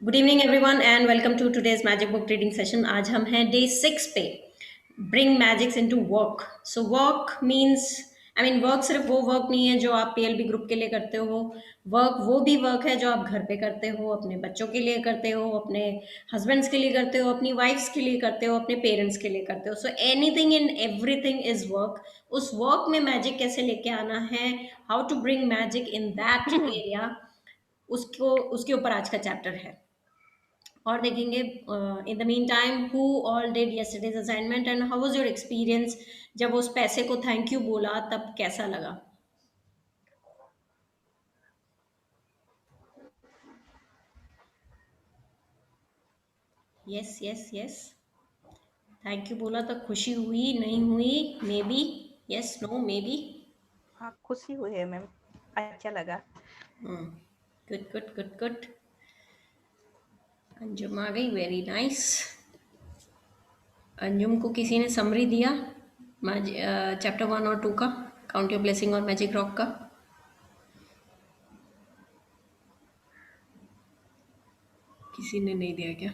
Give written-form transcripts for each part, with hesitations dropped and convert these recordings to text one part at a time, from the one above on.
Good evening everyone and welcome to today's magic book reading session. आज हम हैं day 6 पे। Bring magics into work. So work means work सिर्फ वो work नहीं है जो आप पीएलबी ग्रुप के लिए करते हो। वर्क वो भी वर्क है जो आप घर पे करते हो, अपने बच्चों के लिए करते हो, अपने हस्बैंड्स के लिए करते हो, अपनी वाइफ्स के लिए करते हो, अपने पेरेंट्स के लिए करते हो। So anything in everything is work. उस वर्क में मैजिक कैसे लेके आना है, how to bring magic in that area, उसको उसके ऊपर आज का चैप्टर है। और देखेंगे in the mean time who all did yesterday's assignment and how was your experience. जब उस पैसे को थैंक यू बोला तब कैसा लगा? Yes yes yes, thank you बोला तो खुशी हुई नहीं हुई? Maybe, yes, no, maybe. हाँ, खुशी हुई है मैम, अच्छा लगा। Good good good good. Anjum आ गई, वेरी नाइस। अंजुम को किसी ने समरी दिया चैप्टर 1 और 2 का, काउंट योर ब्लेसिंग और मैजिक रॉक का? किसी ने नहीं दिया क्या?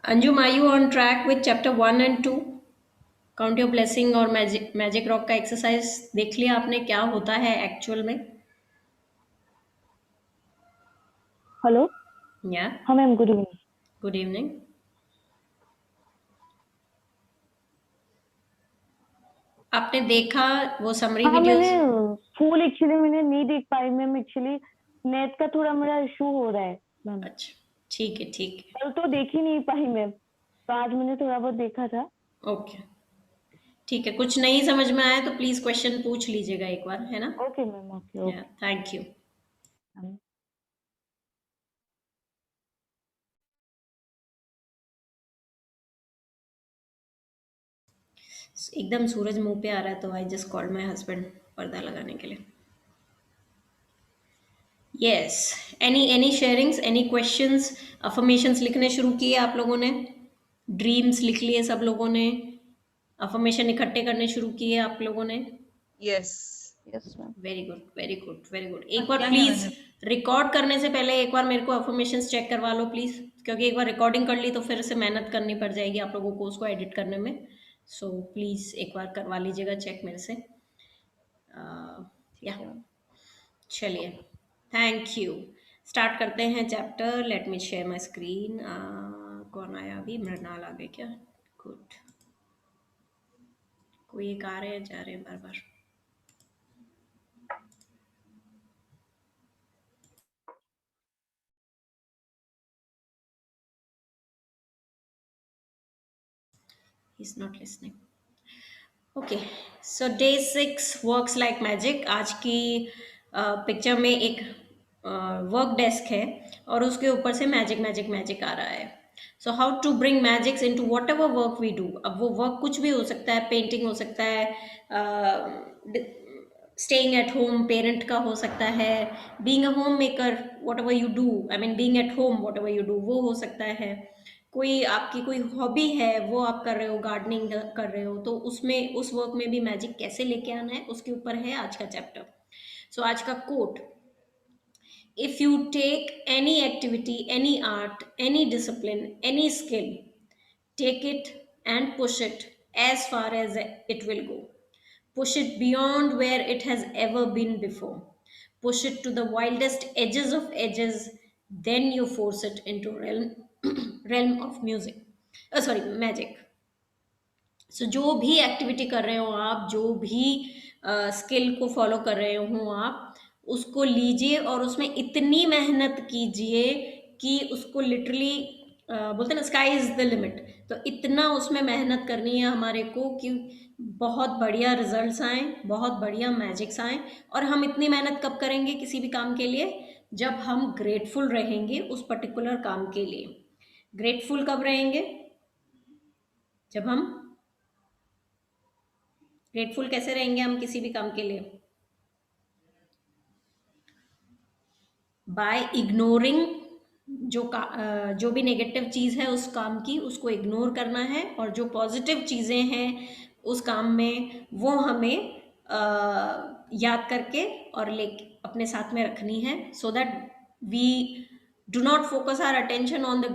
Anjum, are you on track with chapter 1 and 2? Count your blessing और मैजिक रॉक का एक्सरसाइज देख लिया आपने, क्या होता है एक्चुअल में? हेलो। या हाँ ma'am, good evening. Good evening. आपने देखा वो समरी हाँ, मैंने वीडियोस? फुल एक्चुअली मैंने नहीं देख पाई मैम, एक्चुअली नेट का थोड़ा मेरा इशू हो रहा है मैम। अच्छा, ठीक है ठीक है, कल तो देख ही नहीं पाई मैम, तो आज मैंने थोड़ा बहुत देखा था। ओके ठीक है। कुछ नहीं समझ में आया तो प्लीज क्वेश्चन पूछ लीजिएगा एक बार, है ना? ओके मैम, ओके या ओके। Thank you. एकदम सूरज मुंह पे आ रहा है तो I just called my husband पर्दा लगाने के लिए। Yes, any sharings, any questions? Affirmations लिखने शुरू किए आप लोगों ने? ड्रीम्स लिख लिए सब लोगों ने? अफर्मेशन इकट्ठे करने शुरू किए आप लोगों ने? Yes. Yes ma'am. Very good very good very good. एक हाँ, बार किया है प्लीज मैंने। रिकॉर्ड करने से पहले एक बार मेरे को अफर्मेशंस चेक करवा लो प्लीज, क्योंकि एक बार रिकॉर्डिंग कर ली तो फिर से मेहनत करनी पड़ जाएगी आप लोगों को उसको एडिट करने में। सो प्लीज एक बार करवा लीजिएगा चेक मेरे से। या ठीक है मैम। चलिए, थैंक यू। स्टार्ट करते हैं chapter. Let me share my screen. कौन आया अभी? मृणाल आ गए क्या? गुड। कोई एक आ रहे हैं जा रहे हैं बार बार। He's not listening. Okay, so day 6 works like magic. आज की पिक्चर में एक वर्क डेस्क है और उसके ऊपर से मैजिक मैजिक मैजिक आ रहा है। So how to bring magics into whatever work we do. अब वो वर्क कुछ भी हो सकता है, पेंटिंग हो सकता है, स्टेइंग एट होम पेरेंट का हो सकता है, being a home maker what ever you do, being at home what ever you do वो हो सकता है। कोई आपकी कोई हॉबी है वो आप कर रहे हो, गार्डनिंग कर रहे हो, तो उसमें उस वर्क में भी मैजिक कैसे लेके आना है उसके ऊपर है आज का चैप्टर। सो आज का quote: if you take any activity, any art, any discipline, any skill, take it and push it as far as it will go. Push it beyond where it has ever been before. Push it to the wildest edges of edges. Then you force it into realm of music. Sorry, magic. सो जो भी activity कर रहे हो आप, जो भी skill को follow कर रहे हो आप, उसको लीजिए और उसमें इतनी मेहनत कीजिए कि उसको लिटरली बोलते हैं ना, स्काई इज द लिमिट। तो इतना उसमें मेहनत करनी है हमारे को कि बहुत बढ़िया रिजल्ट्स आए, बहुत बढ़िया मैजिक्स आए। और हम इतनी मेहनत कब करेंगे किसी भी काम के लिए? जब हम ग्रेटफुल रहेंगे उस पर्टिकुलर काम के लिए। ग्रेटफुल कब रहेंगे? जब हम ग्रेटफुल कैसे रहेंगे हम किसी भी काम के लिए? बाय इग्नोरिंग जो भी नेगेटिव चीज़ है उस काम की, उसको इग्नोर करना है, और जो पॉजिटिव चीज़ें हैं उस काम में वो हमें याद करके और ले अपने साथ में रखनी है, so that we do not focus our attention on the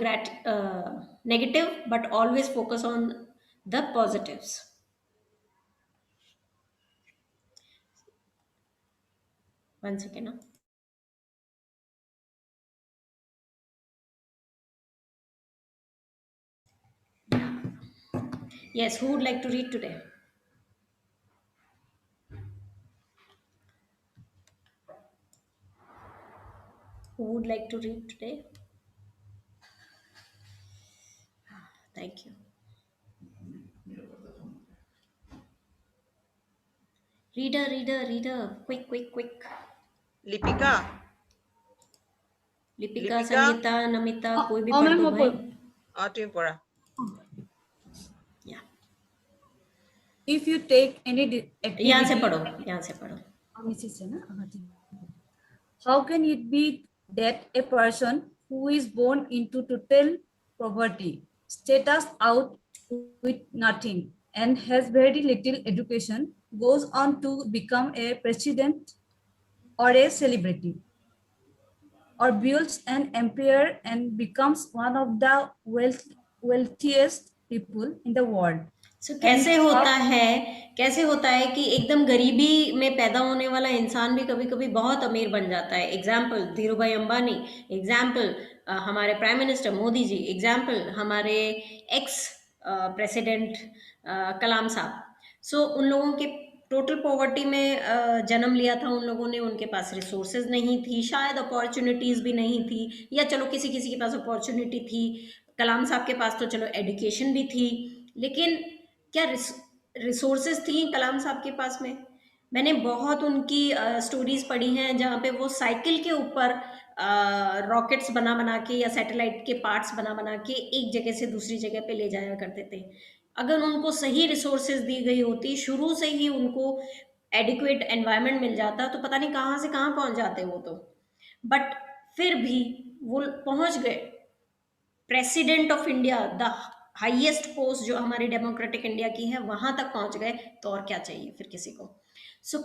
negative but always focus on the positives. One second. Now. Yes, who would like to read today? Who would like to read today? Thank you. Reader. Quick. Lipika Lipika, Lipika Sangeeta, Namita, कोई भी हाँ पढ़ ma'am, दो वो भाई. তুমি পড়া Yeah. if you take any यहाँ से activity, पढ़ो. how can it be that a person who is born into total poverty, status out with nothing, and has very little education goes on to become a president or a celebrity, or builds an empire and becomes one of the wealthiest people in the world? So, कैसे होता है कि एकदम गरीबी में पैदा होने वाला इंसान भी कभी कभी बहुत अमीर बन जाता है. एग्जाम्पल धीरूभाई अंबानी, एग्जाम्पल हमारे prime minister Modi ji, example हमारे एक्स प्रेसिडेंट कलाम साहब. सो उन लोगों के टोटल पॉवर्टी में जन्म लिया था उन लोगों ने. उनके पास रिसोर्सेज नहीं थी, शायद अपॉर्चुनिटीज़ भी नहीं थी, या चलो किसी किसी के पास अपॉर्चुनिटी थी. कलाम साहब के पास तो चलो एजुकेशन भी थी, लेकिन क्या रिसोर्सेज थी कलाम साहब के पास में? मैंने बहुत उनकी स्टोरीज पढ़ी हैं जहाँ पे वो साइकिल के ऊपर रॉकेट्स बना के या सैटेलाइट के पार्ट्स बना के एक जगह से दूसरी जगह पे ले जाया करते थे. अगर उनको सही रिसोर्सेज दी गई होती, शुरू से ही उनको एडिक्वेट एनवायरनमेंट मिल जाता, तो पता नहीं कहाँ से कहाँ पहुँच जाते वो तो. बट फिर भी वो पहुँच गए. President of India, the highest post जो हमारी डेमोक्रेटिक इंडिया की है, वहां तक पहुंच गए, तो और क्या चाहिए फिर किसी को? So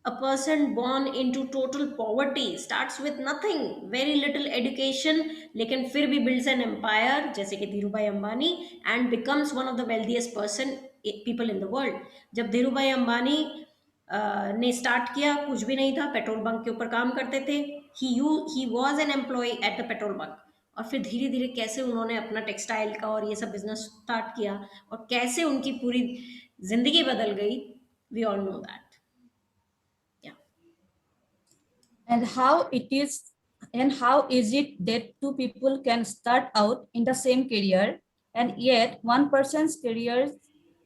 a person born into total poverty starts with nothing, very little education, लेकिन फिर भी builds an empire जैसे कि Dhirubhai Ambani, and becomes one of the wealthiest people in the world. जब धीरूभाई अंबानी ने स्टार्ट किया, कुछ भी नहीं था, पेट्रोल बंक के ऊपर काम करते थे. He was an employ at the petrol bunk, और फिर धीरे धीरे कैसे उन्होंने अपना टेक्सटाइल का और ये सब बिजनेस स्टार्ट किया, और कैसे उनकी पूरी जिंदगी बदल गई, we all know that. And how is it that two people can start out in the same career, and yet one person's career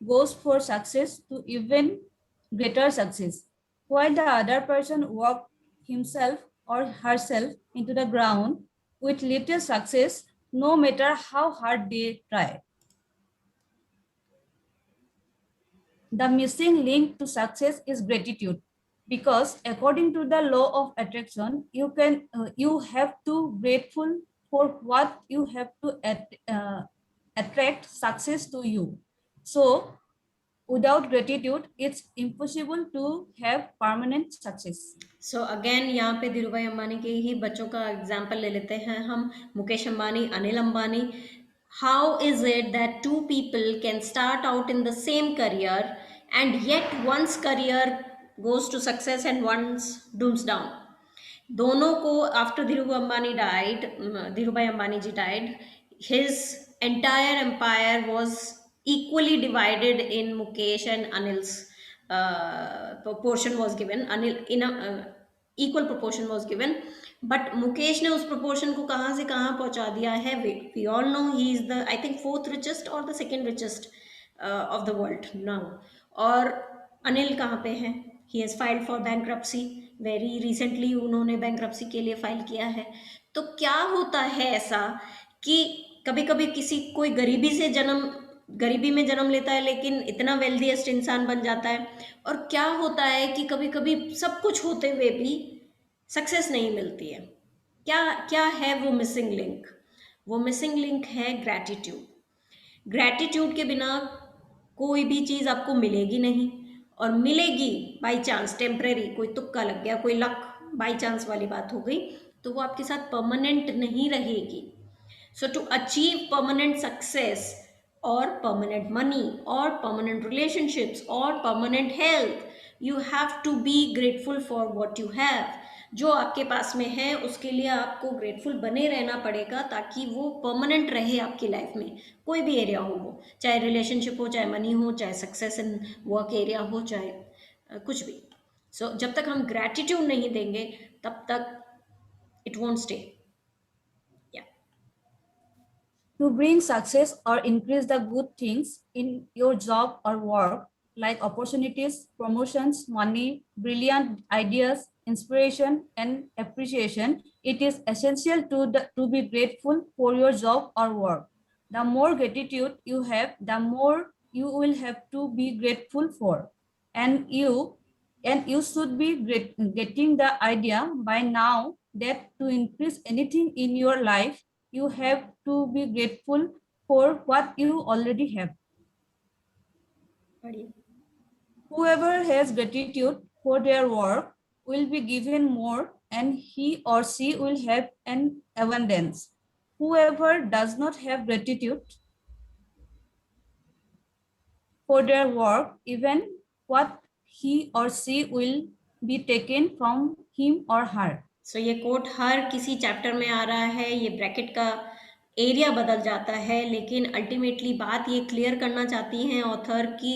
goes for success to even greater success, while the other person worked himself or herself into the ground with little success, no matter how hard they try? The missing link to success is gratitude, because according to the law of attraction, you have to grateful for what you have to attract success to you. So without gratitude, it's impossible to have permanent success. So again यहाँ पे धीरूभाई अंबानी के ही बच्चों का example ले लेते हैं हम, Mukesh Ambani, Anil Ambani. How is it that two people can start out in the same career, and yet once career goes to success and one's dooms down? दोनों को after Dhirubhai Ambani ji died, his entire empire was equally divided in Mukesh and Anil's proportion was given. Anil in a equal proportion was given, but Mukesh ने उस proportion को कहाँ से कहाँ पहुँचा दिया है? We all know he is the, I think, fourth richest or the second richest of the world now. और अनिल कहाँ पे हैं? He has filed for bankruptcy. Very recently उन्होंने bankruptcy के लिए फाइल किया है. तो क्या होता है ऐसा कि कभी कभी किसी कोई गरीबी में जन्म लेता है, लेकिन इतना वेल्दीएस्ट इंसान बन जाता है? और क्या होता है कि कभी कभी सब कुछ होते हुए भी सक्सेस नहीं मिलती है? क्या है वो मिसिंग लिंक? वो मिसिंग लिंक है ग्रैटिट्यूड. ग्रैटिट्यूड के बिना कोई भी चीज़ आपको मिलेगी नहीं, और मिलेगी बाई चांस, टेम्परेरी, कोई तुक्का लग गया, कोई लक बाई चांस वाली बात हो गई, तो वो आपके साथ परमानेंट नहीं रहेगी. So to achieve permanent success or permanent money or permanent relationships or permanent health, you have to be grateful for what you have. जो आपके पास में है उसके लिए आपको ग्रेटफुल बने रहना पड़ेगा ताकि वो परमानेंट रहे आपकी लाइफ में, कोई भी एरिया हो, वो चाहे रिलेशनशिप हो, चाहे मनी हो, चाहे सक्सेस इन वर्क एरिया हो, चाहे कुछ भी. सो जब तक हम ग्रैटिट्यूड नहीं देंगे तब तक it won't stay. To bring success or increase the good things in your job or work, like opportunities, promotions, money, brilliant ideas, inspiration, and appreciation, it is essential to be grateful for your job or work. The more gratitude you have, the more you will have to be grateful for. And you should be getting the idea by now that to increase anything in your life, you have to be grateful for what you already have. बढ़िया. Whoever has gratitude for their work will be given more and he or she will have an abundance. Whoever does not have gratitude for their work, even what he or she will be taken from him or her. सो ये coat हर किसी chapter में आ रहा है, ये bracket का area बदल जाता है, लेकिन अल्टीमेटली बात ये क्लियर करना चाहती हैं ऑथर कि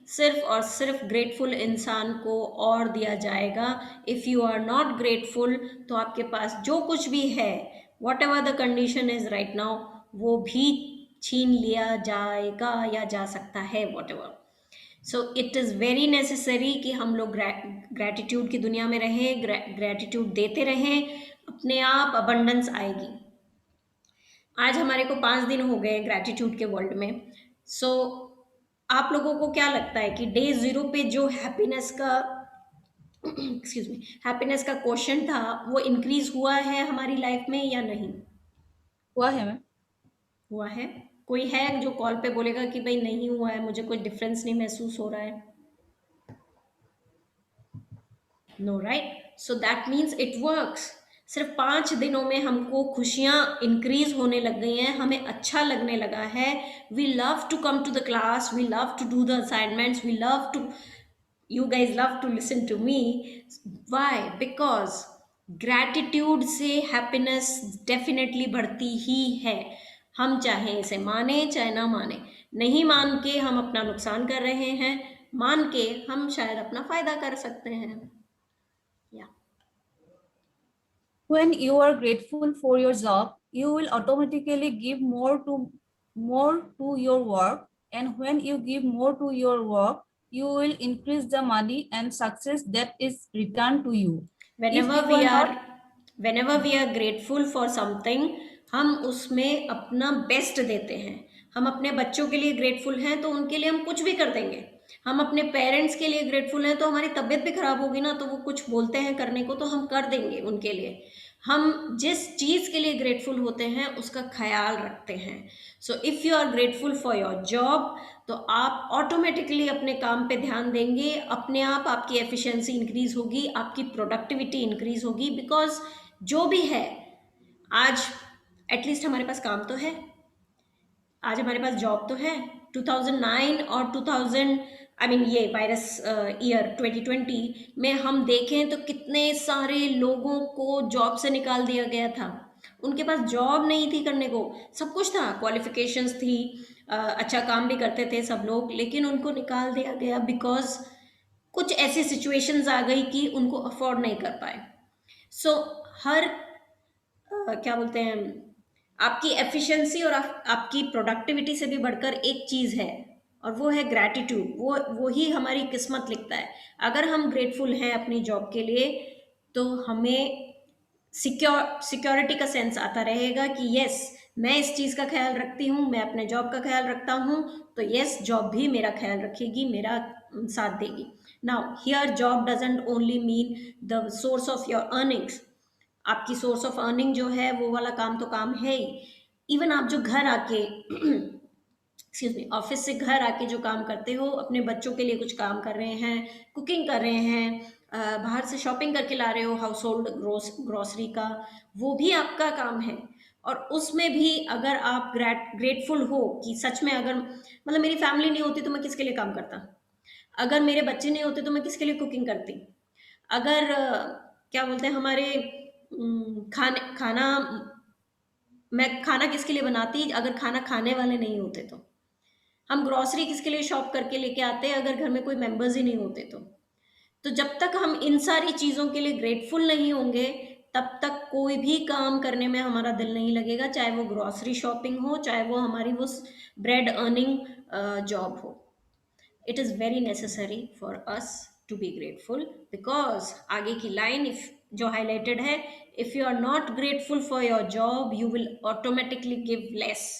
सिर्फ और सिर्फ ग्रेटफुल इंसान को और दिया जाएगा. If you are not grateful तो आपके पास जो कुछ भी है, whatever the condition is right now, वो भी छीन लिया जाएगा या जा सकता है, whatever. So it is very necessary कि हम लोग ग्रैटिट्यूड की दुनिया में रहें, ग्रैटिट्यूड देते रहें, अपने आप अबंडेंस आएगी. आज हमारे को 5 दिन हो गए ग्रैटिट्यूड के वर्ल्ड में. सो आप लोगों को क्या लगता है कि डे 0 पे जो हैप्पीनेस का एक्सक्यूज मी, हैप्पीनेस का क्वेश्चन था वो इंक्रीज हुआ है हमारी लाइफ में या नहीं हुआ है मैम? हुआ है? कोई है जो कॉल पे बोलेगा कि भाई नहीं हुआ है, मुझे कोई डिफरेंस नहीं महसूस हो रहा है? No, right? So that means it works. सिर्फ 5 दिनों में हमको खुशियाँ इंक्रीज होने लग गई हैं, हमें अच्छा लगने लगा है. We love to come to the class, we love to do the assignments, we love to, you guys love to listen to me. Why? Because gratitude से happiness definitely बढ़ती ही है. हम चाहे इसे माने चाहे ना माने. नहीं मान के हम अपना नुकसान कर रहे हैं, मान के हम शायद अपना फायदा कर सकते हैं. या When you are grateful for your job, you will automatically give more to your work, and when you give more to your work, you will increase the money and success that is returned to you. whenever we are grateful for something, हम उसमें अपना best देते हैं. हम अपने बच्चों के लिए ग्रेटफुल हैं तो उनके लिए हम कुछ भी कर देंगे. हम अपने पेरेंट्स के लिए ग्रेटफुल हैं तो हमारी तबीयत भी खराब होगी ना, तो वो कुछ बोलते हैं करने को तो हम कर देंगे उनके लिए. हम जिस चीज़ के लिए ग्रेटफुल होते हैं उसका ख्याल रखते हैं. So if you are grateful for your job तो आप ऑटोमेटिकली अपने काम पे ध्यान देंगे, अपने आप आपकी एफिशिएंसी इंक्रीज होगी, आपकी प्रोडक्टिविटी इंक्रीज होगी. बिकॉज जो भी है, आज एटलीस्ट हमारे पास काम तो है, आज हमारे पास जॉब तो है. 2009 और 2000 ये वायरस ईयर 2020 में हम देखें तो कितने सारे लोगों को जॉब से निकाल दिया गया था. उनके पास जॉब नहीं थी करने को, सब कुछ था, क्वालिफिकेशंस थी, अच्छा काम भी करते थे सब लोग, लेकिन उनको निकाल दिया गया बिकॉज कुछ ऐसी सिचुएशंस आ गई कि उनको अफोर्ड नहीं कर पाए. सो हर क्या बोलते हैं, आपकी एफिशिएंसी और आपकी प्रोडक्टिविटी से भी बढ़कर एक चीज़ है और वो है ग्रैटिट्यूड. वो ही हमारी किस्मत लिखता है. अगर हम ग्रेटफुल हैं अपनी जॉब के लिए तो हमें सिक्योरिटी का सेंस आता रहेगा कि यस, मैं इस चीज़ का ख्याल रखती हूँ, मैं अपने जॉब का ख्याल रखता हूँ, तो यस, जॉब भी मेरा ख्याल रखेगी, मेरा साथ देगी. Now here job doesn't only mean the source of your earnings. आपकी सोर्स ऑफ अर्निंग जो है वो वाला काम तो काम है ही. इवन आप जो घर आके एक्सक्यूज मी, ऑफिस से घर आके जो काम करते हो, अपने बच्चों के लिए कुछ काम कर रहे हैं, कुकिंग कर रहे हैं, बाहर से शॉपिंग करके ला रहे हो, हाउस होल्ड ग्रोसरी का, वो भी आपका काम है। और उसमें भी अगर आप ग्रेटफुल हो कि सच में, अगर मतलब मेरी फैमिली नहीं होती तो मैं किसके लिए काम करता, अगर मेरे बच्चे नहीं होते तो मैं किसके लिए कुकिंग करती, अगर क्या बोलते हैं हमारे मैं खाना किसके लिए बनाती अगर खाना खाने वाले नहीं होते तो, हम ग्रोसरी किसके लिए शॉप करके लेके आते हैं अगर घर में कोई मेंबर्स ही नहीं होते तो जब तक हम इन सारी चीज़ों के लिए ग्रेटफुल नहीं होंगे तब तक कोई भी काम करने में हमारा दिल नहीं लगेगा, चाहे वो ग्रोसरी शॉपिंग हो, चाहे वो हमारी वो ब्रेड अर्निंग जॉब हो। It is very necessary for us to be grateful, because आगे की लाइन इफ जो हाईलाइटेड है, if you are not grateful for your job you will automatically give less.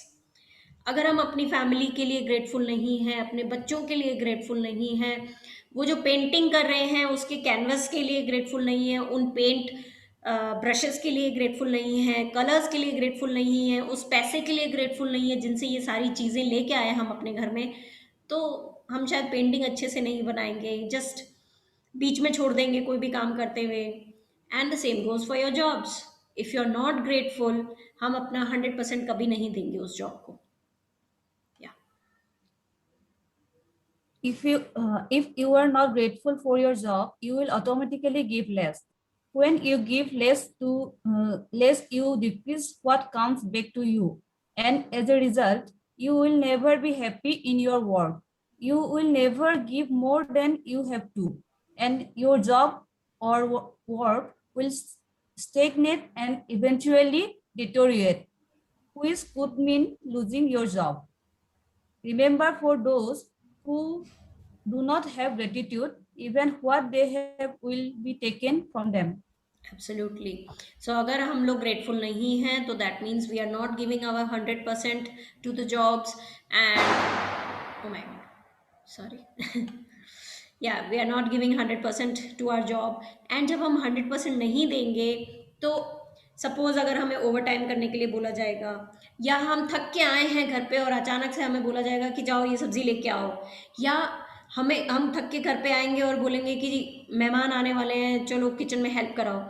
अगर हम अपनी फैमिली के लिए ग्रेटफुल नहीं हैं, अपने बच्चों के लिए ग्रेटफुल नहीं हैं, वो जो पेंटिंग कर रहे हैं उसके कैनवस के लिए ग्रेटफुल नहीं है, उन पेंट ब्रशेस के लिए ग्रेटफुल नहीं है, कलर्स के लिए ग्रेटफुल नहीं है, उस पैसे के लिए ग्रेटफुल नहीं है जिनसे ये सारी चीज़ें लेके आए हम अपने घर में, तो हम शायद पेंटिंग अच्छे से नहीं बनाएंगे, जस्ट बीच में छोड़ देंगे कोई भी काम करते हुए। And the same goes for your jobs, if you are not grateful, हम अपना 100% कभी नहीं देंगे उस जॉब को। If you are not grateful for your job, you will automatically give less. When you give less, you decrease what comes back to you, and as a result, you will never be happy in your work. You will never give more than you have to, and your job or work will stagnate and eventually deteriorate, which could mean losing your job. Remember, for those who do not have gratitude, even what they have will be taken from them. Absolutely. So अगर हम लोग grateful नहीं हैं तो that means we are not giving our 100% to the jobs and oh my god, sorry. Yeah, we are not giving 100% to our job and जब हम 100% नहीं देंगे तो सपोज अगर हमें ओवर टाइम करने के लिए बोला जाएगा या हम थक के आए हैं घर पे और अचानक से हमें बोला जाएगा कि जाओ ये सब्जी लेके आओ, या हम थक के घर पे आएंगे और बोलेंगे कि मेहमान आने वाले हैं चलो किचन में हेल्प कराओ,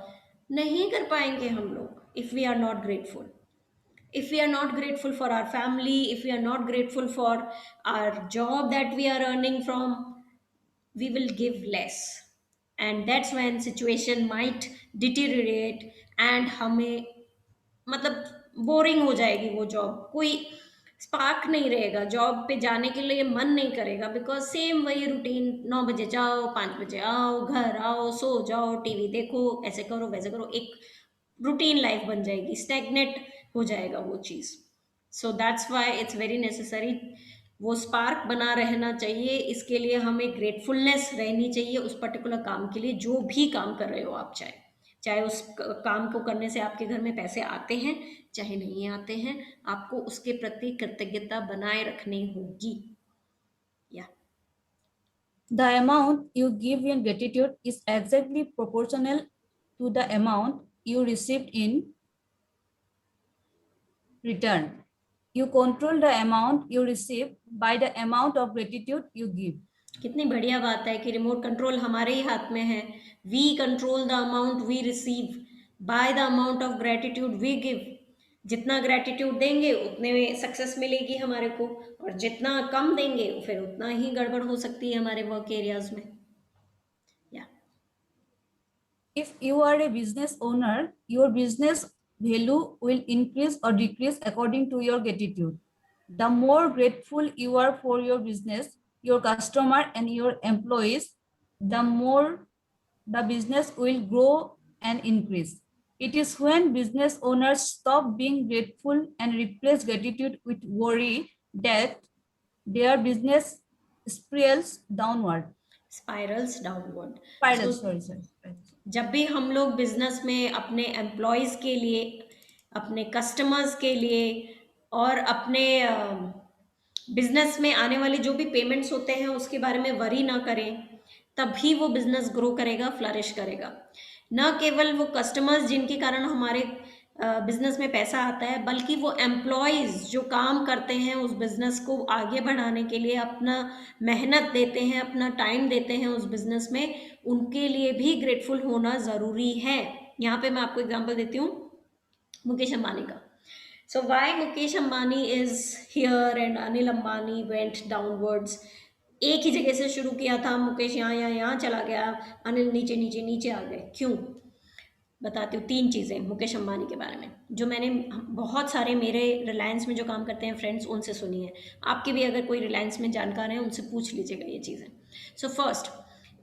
नहीं कर पाएंगे हम लोग if we are not grateful. If we are not grateful for our family, if we are not grateful for our job that we are earning from, we will give less and that's when situation might deteriorate and हमें मतलब boring हो जाएगी वो job, कोई spark नहीं रहेगा, job पे जाने के लिए मन नहीं करेगा, बिकॉज सेम वही रूटीन, 9 बजे जाओ 5 बजे आओ, घर आओ सो जाओ टीवी देखो ऐसे करो वैसे करो, एक रूटीन लाइफ बन जाएगी, स्टैग्नेट हो जाएगा वो चीज़। So that's why it's very necessary, वो स्पार्क बना रहना चाहिए, इसके लिए हमें ग्रेटफुलनेस रहनी चाहिए उस पर्टिकुलर काम के लिए, जो भी काम कर रहे हो आप, चाहे उस काम को करने से आपके घर में पैसे आते हैं चाहे नहीं आते हैं, आपको उसके प्रति कृतज्ञता बनाए रखनी होगी। या The amount you give in gratitude is exactly proportional to the amount you received in return. You control the amount you receive by the amount of gratitude you give. कितनी बढ़िया बात है कि रिमोट कंट्रोल हमारे ही हाथ में है। We control the amount we receive by the amount of gratitude we give. जितना ग्रेटिट्यूड देंगे उतने में सक्सेस मिलेगी हमारे को, और जितना कम देंगे फिर उतना ही गड़बड़ हो सकती है हमारे वर्क एरियाज में। या If you are a business owner, your business value will increase or decrease according to your gratitude. The more grateful you are for your business, your customer and your employees, the more the business will grow and increase. It is when business owners stop being grateful and replace gratitude with worry that their business spirals downward. Spirals downward. Spirals, sorry. जब भी हम लोग business में अपने employees के लिए, अपने customers के लिए और अपने बिजनेस में आने वाले जो भी पेमेंट्स होते हैं उसके बारे में वरी ना करें, तभी वो बिजनेस ग्रो करेगा, फ्लरिश करेगा। न केवल वो कस्टमर्स जिनके कारण हमारे बिजनेस में पैसा आता है, बल्कि वो एम्प्लॉयज़ जो काम करते हैं उस बिजनेस को आगे बढ़ाने के लिए, अपना मेहनत देते हैं, अपना टाइम देते हैं उस बिजनेस में, उनके लिए भी ग्रेटफुल होना ज़रूरी है। यहाँ पे मैं आपको एग्जांपल देती हूँ मुकेश अंबानी का। So why Mukesh Ambani is here and Anil Ambani went downwards? एक ही जगह से शुरू किया था, मुकेश यहाँ चला गया, अनिल नीचे नीचे नीचे आ गए, क्यों? बताती हूँ 3 चीज़ें मुकेश अंबानी के बारे में, जो मैंने बहुत सारे मेरे रिलायंस में जो काम करते हैं फ्रेंड्स उनसे सुनी है। आपके भी अगर कोई रिलायंस में जानकार हैं उनसे पूछ लीजिएगा ये चीज़ें। सो फर्स्ट,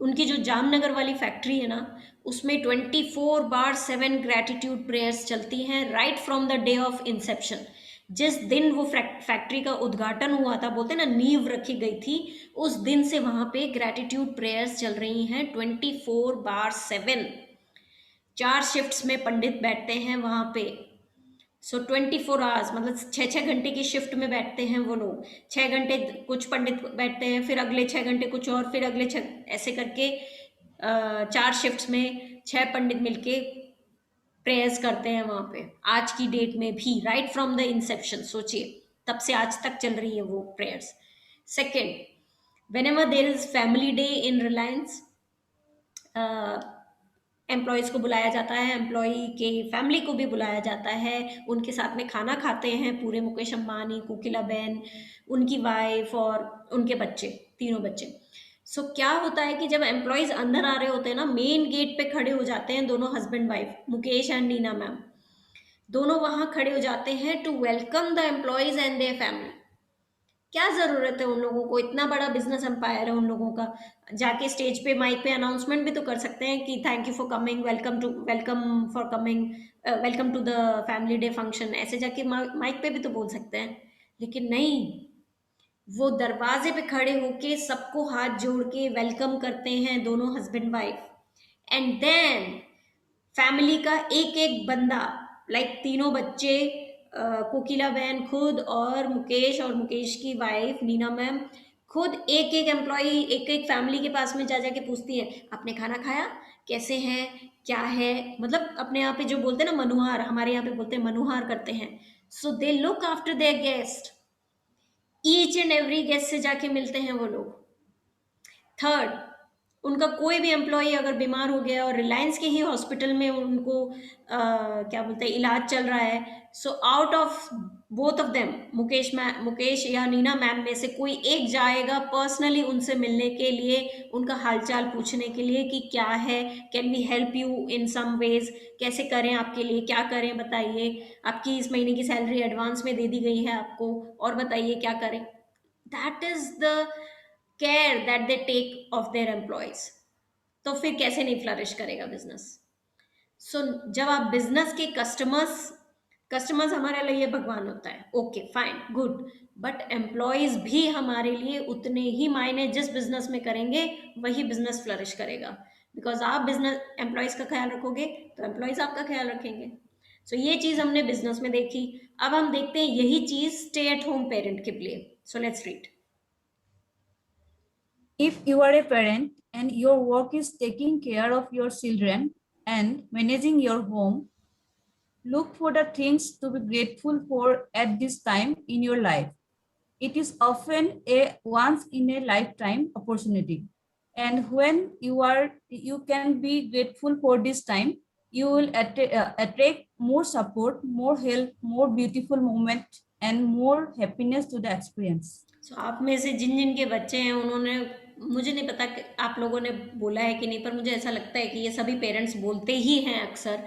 उनकी जो जामनगर वाली फैक्ट्री है ना, उसमें 24/7 ग्रैटिट्यूड प्रेयर्स चलती हैं right from the day of Inception. जिस दिन वो फैक्ट्री का उद्घाटन हुआ था, बोलते ना नींव रखी गई थी, उस दिन से वहाँ पे ग्रैटिट्यूड प्रेयर्स चल रही हैं 24/7। 4 शिफ्ट्स में पंडित बैठते हैं वहाँ पे। सो 24 आवर्स, मतलब 6-6 घंटे की शिफ्ट में बैठते हैं वो लोग। 6 घंटे कुछ पंडित बैठते हैं, फिर अगले 6 घंटे कुछ और, फिर अगले 6, ऐसे करके 4 शिफ्ट्स में 6 पंडित मिलके प्रेयर्स करते हैं वहाँ पे, आज की डेट में भी, राइट फ्रॉम द इंसेप्शन। सोचिए, तब से आज तक चल रही है वो prayers. Second, whenever there is family day in Reliance, employees को बुलाया जाता है, एम्प्लॉई के फैमिली को भी बुलाया जाता है, उनके साथ में खाना खाते हैं पूरे मुकेश अंबानी, कोकिलाबेन, उनकी वाइफ और उनके बच्चे, तीनों बच्चे। सो क्या होता है कि जब एम्प्लॉयज़ अंदर आ रहे होते हैं ना, मेन गेट पे खड़े हो जाते हैं दोनों husband wife, Mukesh and Nina ma'am, दोनों वहाँ खड़े हो जाते हैं to welcome the employees and their family. क्या ज़रूरत है उन लोगों को, इतना बड़ा बिजनेस एम्पायर है उन लोगों का, जाके स्टेज पे माइक पे अनाउंसमेंट भी तो कर सकते हैं कि thank you for coming, welcome for coming, welcome to the family day function, ऐसे जाके माइक पे भी तो बोल सकते हैं। लेकिन नहीं, वो दरवाजे पे खड़े होके सबको हाथ जोड़ के वेलकम करते हैं दोनों husband wife. And then family का एक एक बंदा, लाइक तीनों बच्चे, कोकिला बहन खुद और मुकेश की वाइफ नीना मैम खुद, एक एक एम्प्लॉई, एक एक फैमिली के पास में जा जाके पूछती है, आपने खाना खाया, कैसे हैं, क्या है, मतलब अपने यहाँ पे जो बोलते हैं ना मनुहार, हमारे यहाँ पे बोलते हैं मनुहार करते हैं। So they look after their guest, each and every guest से जाके मिलते हैं वो लोग। थर्ड, उनका कोई भी एम्प्लॉई अगर बीमार हो गया और रिलायंस के ही हॉस्पिटल में उनको क्या बोलते हैं इलाज चल रहा है, so out of both of them, Mukesh या नीना मैम में से कोई एक जाएगा पर्सनली उनसे मिलने के लिए, उनका हालचाल पूछने के लिए कि क्या है, can we help you in some ways, कैसे करें आपके लिए, क्या करें बताइए, आपकी इस महीने की सैलरी एडवांस में दे दी गई है आपको, और बताइए क्या करें। That is the care that they take of their employees. तो फिर कैसे नहीं फ्लरिश करेगा बिजनेस। सो जब आप बिजनेस के कस्टमर्स हमारे लिए भगवान होता है, okay fine good, but employees भी हमारे लिए उतने ही मायने जिस बिजनेस में करेंगे वही बिजनेस फ्लरिश करेगा, बिकॉज आप बिजनेस एम्प्लॉयज का ख्याल रखोगे तो एम्प्लॉयज आपका ख्याल रखेंगे। सो ये चीज हमने बिजनेस में देखी। अब हम देखते हैं यही चीज स्टे एट होम पेरेंट के लिए। So let's read. If you are a parent and your work is taking care of your children and managing your home, look for the things to be grateful for at this time in your life. It is often a once in a lifetime opportunity. And when you can be grateful for this time, you will attract more support, more help, more beautiful moment, and more happiness to the experience. So, आप में से जिन जिन के बच्चे हैं उन्होंने, मुझे नहीं पता कि आप लोगों ने बोला है कि नहीं, पर मुझे ऐसा लगता है कि ये सभी पेरेंट्स बोलते ही हैं अक्सर।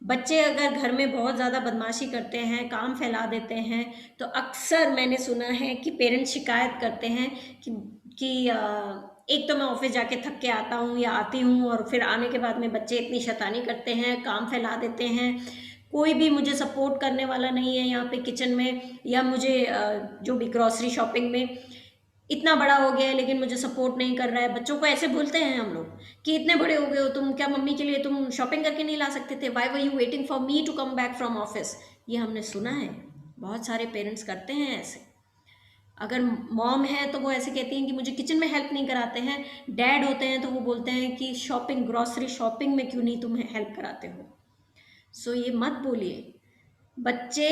बच्चे अगर घर में बहुत ज़्यादा बदमाशी करते हैं, काम फैला देते हैं, तो अक्सर मैंने सुना है कि पेरेंट्स शिकायत करते हैं कि एक तो मैं ऑफिस जाके थक के आता हूँ या आती हूँ और फिर आने के बाद में बच्चे इतनी शैतानी करते हैं, काम फैला देते हैं, कोई भी मुझे सपोर्ट करने वाला नहीं है यहाँ पे किचन में, या मुझे जो भी ग्रॉसरी शॉपिंग में इतना बड़ा हो गया है लेकिन मुझे सपोर्ट नहीं कर रहा है। बच्चों को ऐसे बोलते हैं हम लोग कि इतने बड़े हो गए हो तुम, क्या मम्मी के लिए तुम शॉपिंग करके नहीं ला सकते थे, why were you waiting for me to come back from office. ये हमने सुना है, बहुत सारे पेरेंट्स करते हैं ऐसे। अगर मॉम है तो वो ऐसे कहती हैं कि मुझे किचन में हेल्प नहीं कराते हैं, डैड होते हैं तो वो बोलते हैं कि शॉपिंग, ग्रॉसरी शॉपिंग में क्यों नहीं तुम हेल्प कराते हो। सो ये मत बोलिए, बच्चे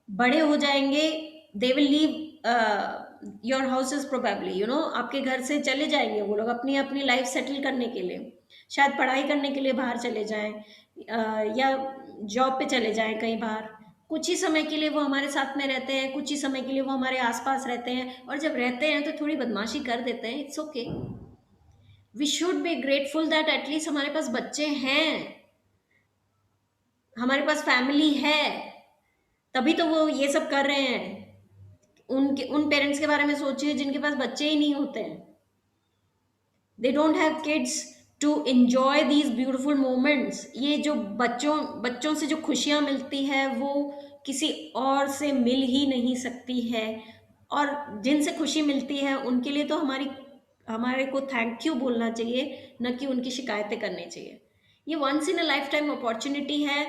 बड़े हो जाएंगे, they will leave your houses probably, you know, आपके घर से चले जाएंगे वो लोग अपनी अपनी लाइफ सेटल करने के लिए, शायद पढ़ाई करने के लिए बाहर चले जाएं, या जॉब पे चले जाएं कहीं बाहर। कुछ ही समय के लिए वो हमारे साथ में रहते हैं, कुछ ही समय के लिए वो हमारे आसपास रहते हैं, और जब रहते हैं तो थोड़ी बदमाशी कर देते हैं, it's okay. We should be grateful that at least हमारे पास बच्चे हैं, हमारे पास फैमिली है, तभी तो वो ये सब कर रहे हैं। उन पेरेंट्स के बारे में सोचिए जिनके पास बच्चे ही नहीं होते हैं, they don't have kids to enjoy these beautiful moments. ये जो बच्चों से जो खुशियां मिलती है वो किसी और से मिल ही नहीं सकती है, और जिनसे खुशी मिलती है उनके लिए तो हमारे को थैंक यू बोलना चाहिए, न कि उनकी शिकायतें करनी चाहिए। ये once in a life time opportunity है,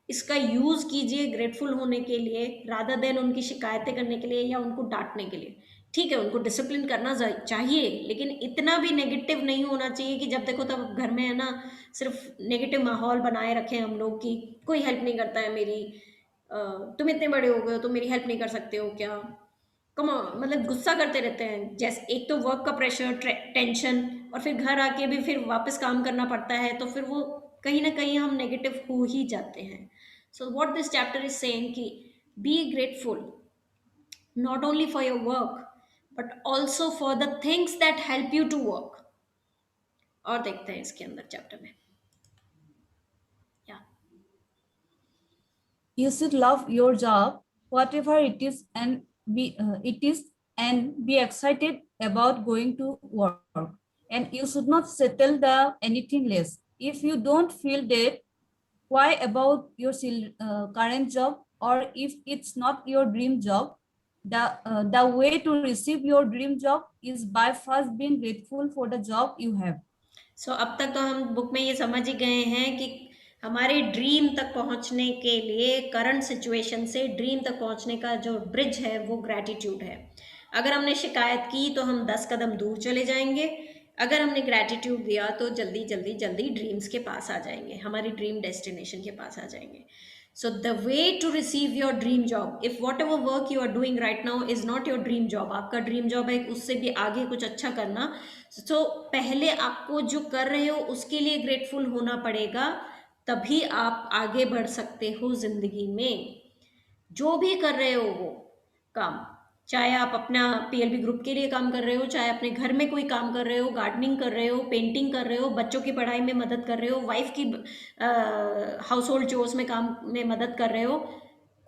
इसका यूज कीजिए ग्रेटफुल होने के लिए, रादर देन उनकी शिकायतें करने के लिए या उनको डांटने के लिए। ठीक है, उनको डिसिप्लिन करना चाहिए, लेकिन इतना भी नेगेटिव नहीं होना चाहिए कि जब देखो तब घर में है ना सिर्फ नेगेटिव माहौल बनाए रखें हम लोग की कोई हेल्प नहीं करता है मेरी, तुम इतने बड़े हो गए हो तो मेरी हेल्प नहीं कर सकते हो क्या, कम मतलब गुस्सा करते रहते हैं। जैसे एक तो वर्क का प्रेशर, टेंशन, और फिर घर आके भी फिर वापस काम करना पड़ता है, तो फिर वो कहीं ना कहीं हम नेगेटिव हो ही जाते हैं। So what this chapter is saying कि be grateful not only for your work but also for the things that help you to work। और देखते हैं इसके अंदर चैप्टर में, या You should love your job, whatever it is, and be excited about going to work. And you should not settle the anything less. If you don't feel that, why about your current job, or if it's not your dream job, the way to receive your dream job is by first being grateful for the job you have. सो अब तक तो हम book में ये समझ ही गए हैं कि हमारे ड्रीम तक पहुंचने के लिए करंट सिचुएशन से ड्रीम तक पहुंचने का जो ब्रिज है वो ग्रैटिट्यूड है। अगर हमने शिकायत की तो हम 10 कदम दूर चले जाएंगे, अगर हमने ग्रैटिट्यूड दिया तो जल्दी जल्दी जल्दी ड्रीम्स के पास आ जाएंगे, हमारी ड्रीम डेस्टिनेशन के पास आ जाएंगे। So the way to receive your dream job, if whatever work you are doing right now is not your dream job, आपका ड्रीम जॉब है उससे भी आगे कुछ अच्छा करना, तो पहले आपको जो कर रहे हो उसके लिए ग्रेटफुल होना पड़ेगा, तभी आप आगे बढ़ सकते हो जिंदगी में। जो भी कर रहे हो वो काम, चाहे आप अपना पीएलबी ग्रुप के लिए काम कर रहे हो, चाहे अपने घर में कोई काम कर रहे हो, गार्डनिंग कर रहे हो, पेंटिंग कर रहे हो, बच्चों की पढ़ाई में मदद कर रहे हो, वाइफ की हाउस होल्ड चोर्स में काम में मदद कर रहे हो,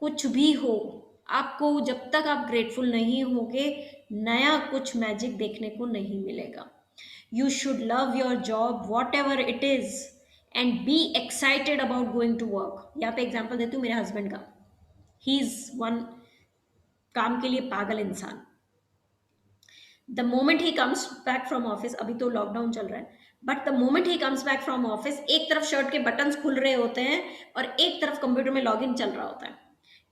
कुछ भी हो, आपको जब तक आप ग्रेटफुल नहीं होगे नया कुछ मैजिक देखने को नहीं मिलेगा। You should love your job whatever it is and be excited about going to work. यहाँ पे एग्जाम्पल देती हूँ मेरे हस्बैंड का, ही इज वन काम के लिए पागल इंसान। The moment he comes back from office, अभी तो लॉकडाउन चल रहा है, but the moment he comes back from office, एक तरफ शर्ट के बटन्स खुल रहे होते हैं और एक तरफ कंप्यूटर में लॉगिन चल रहा होता है,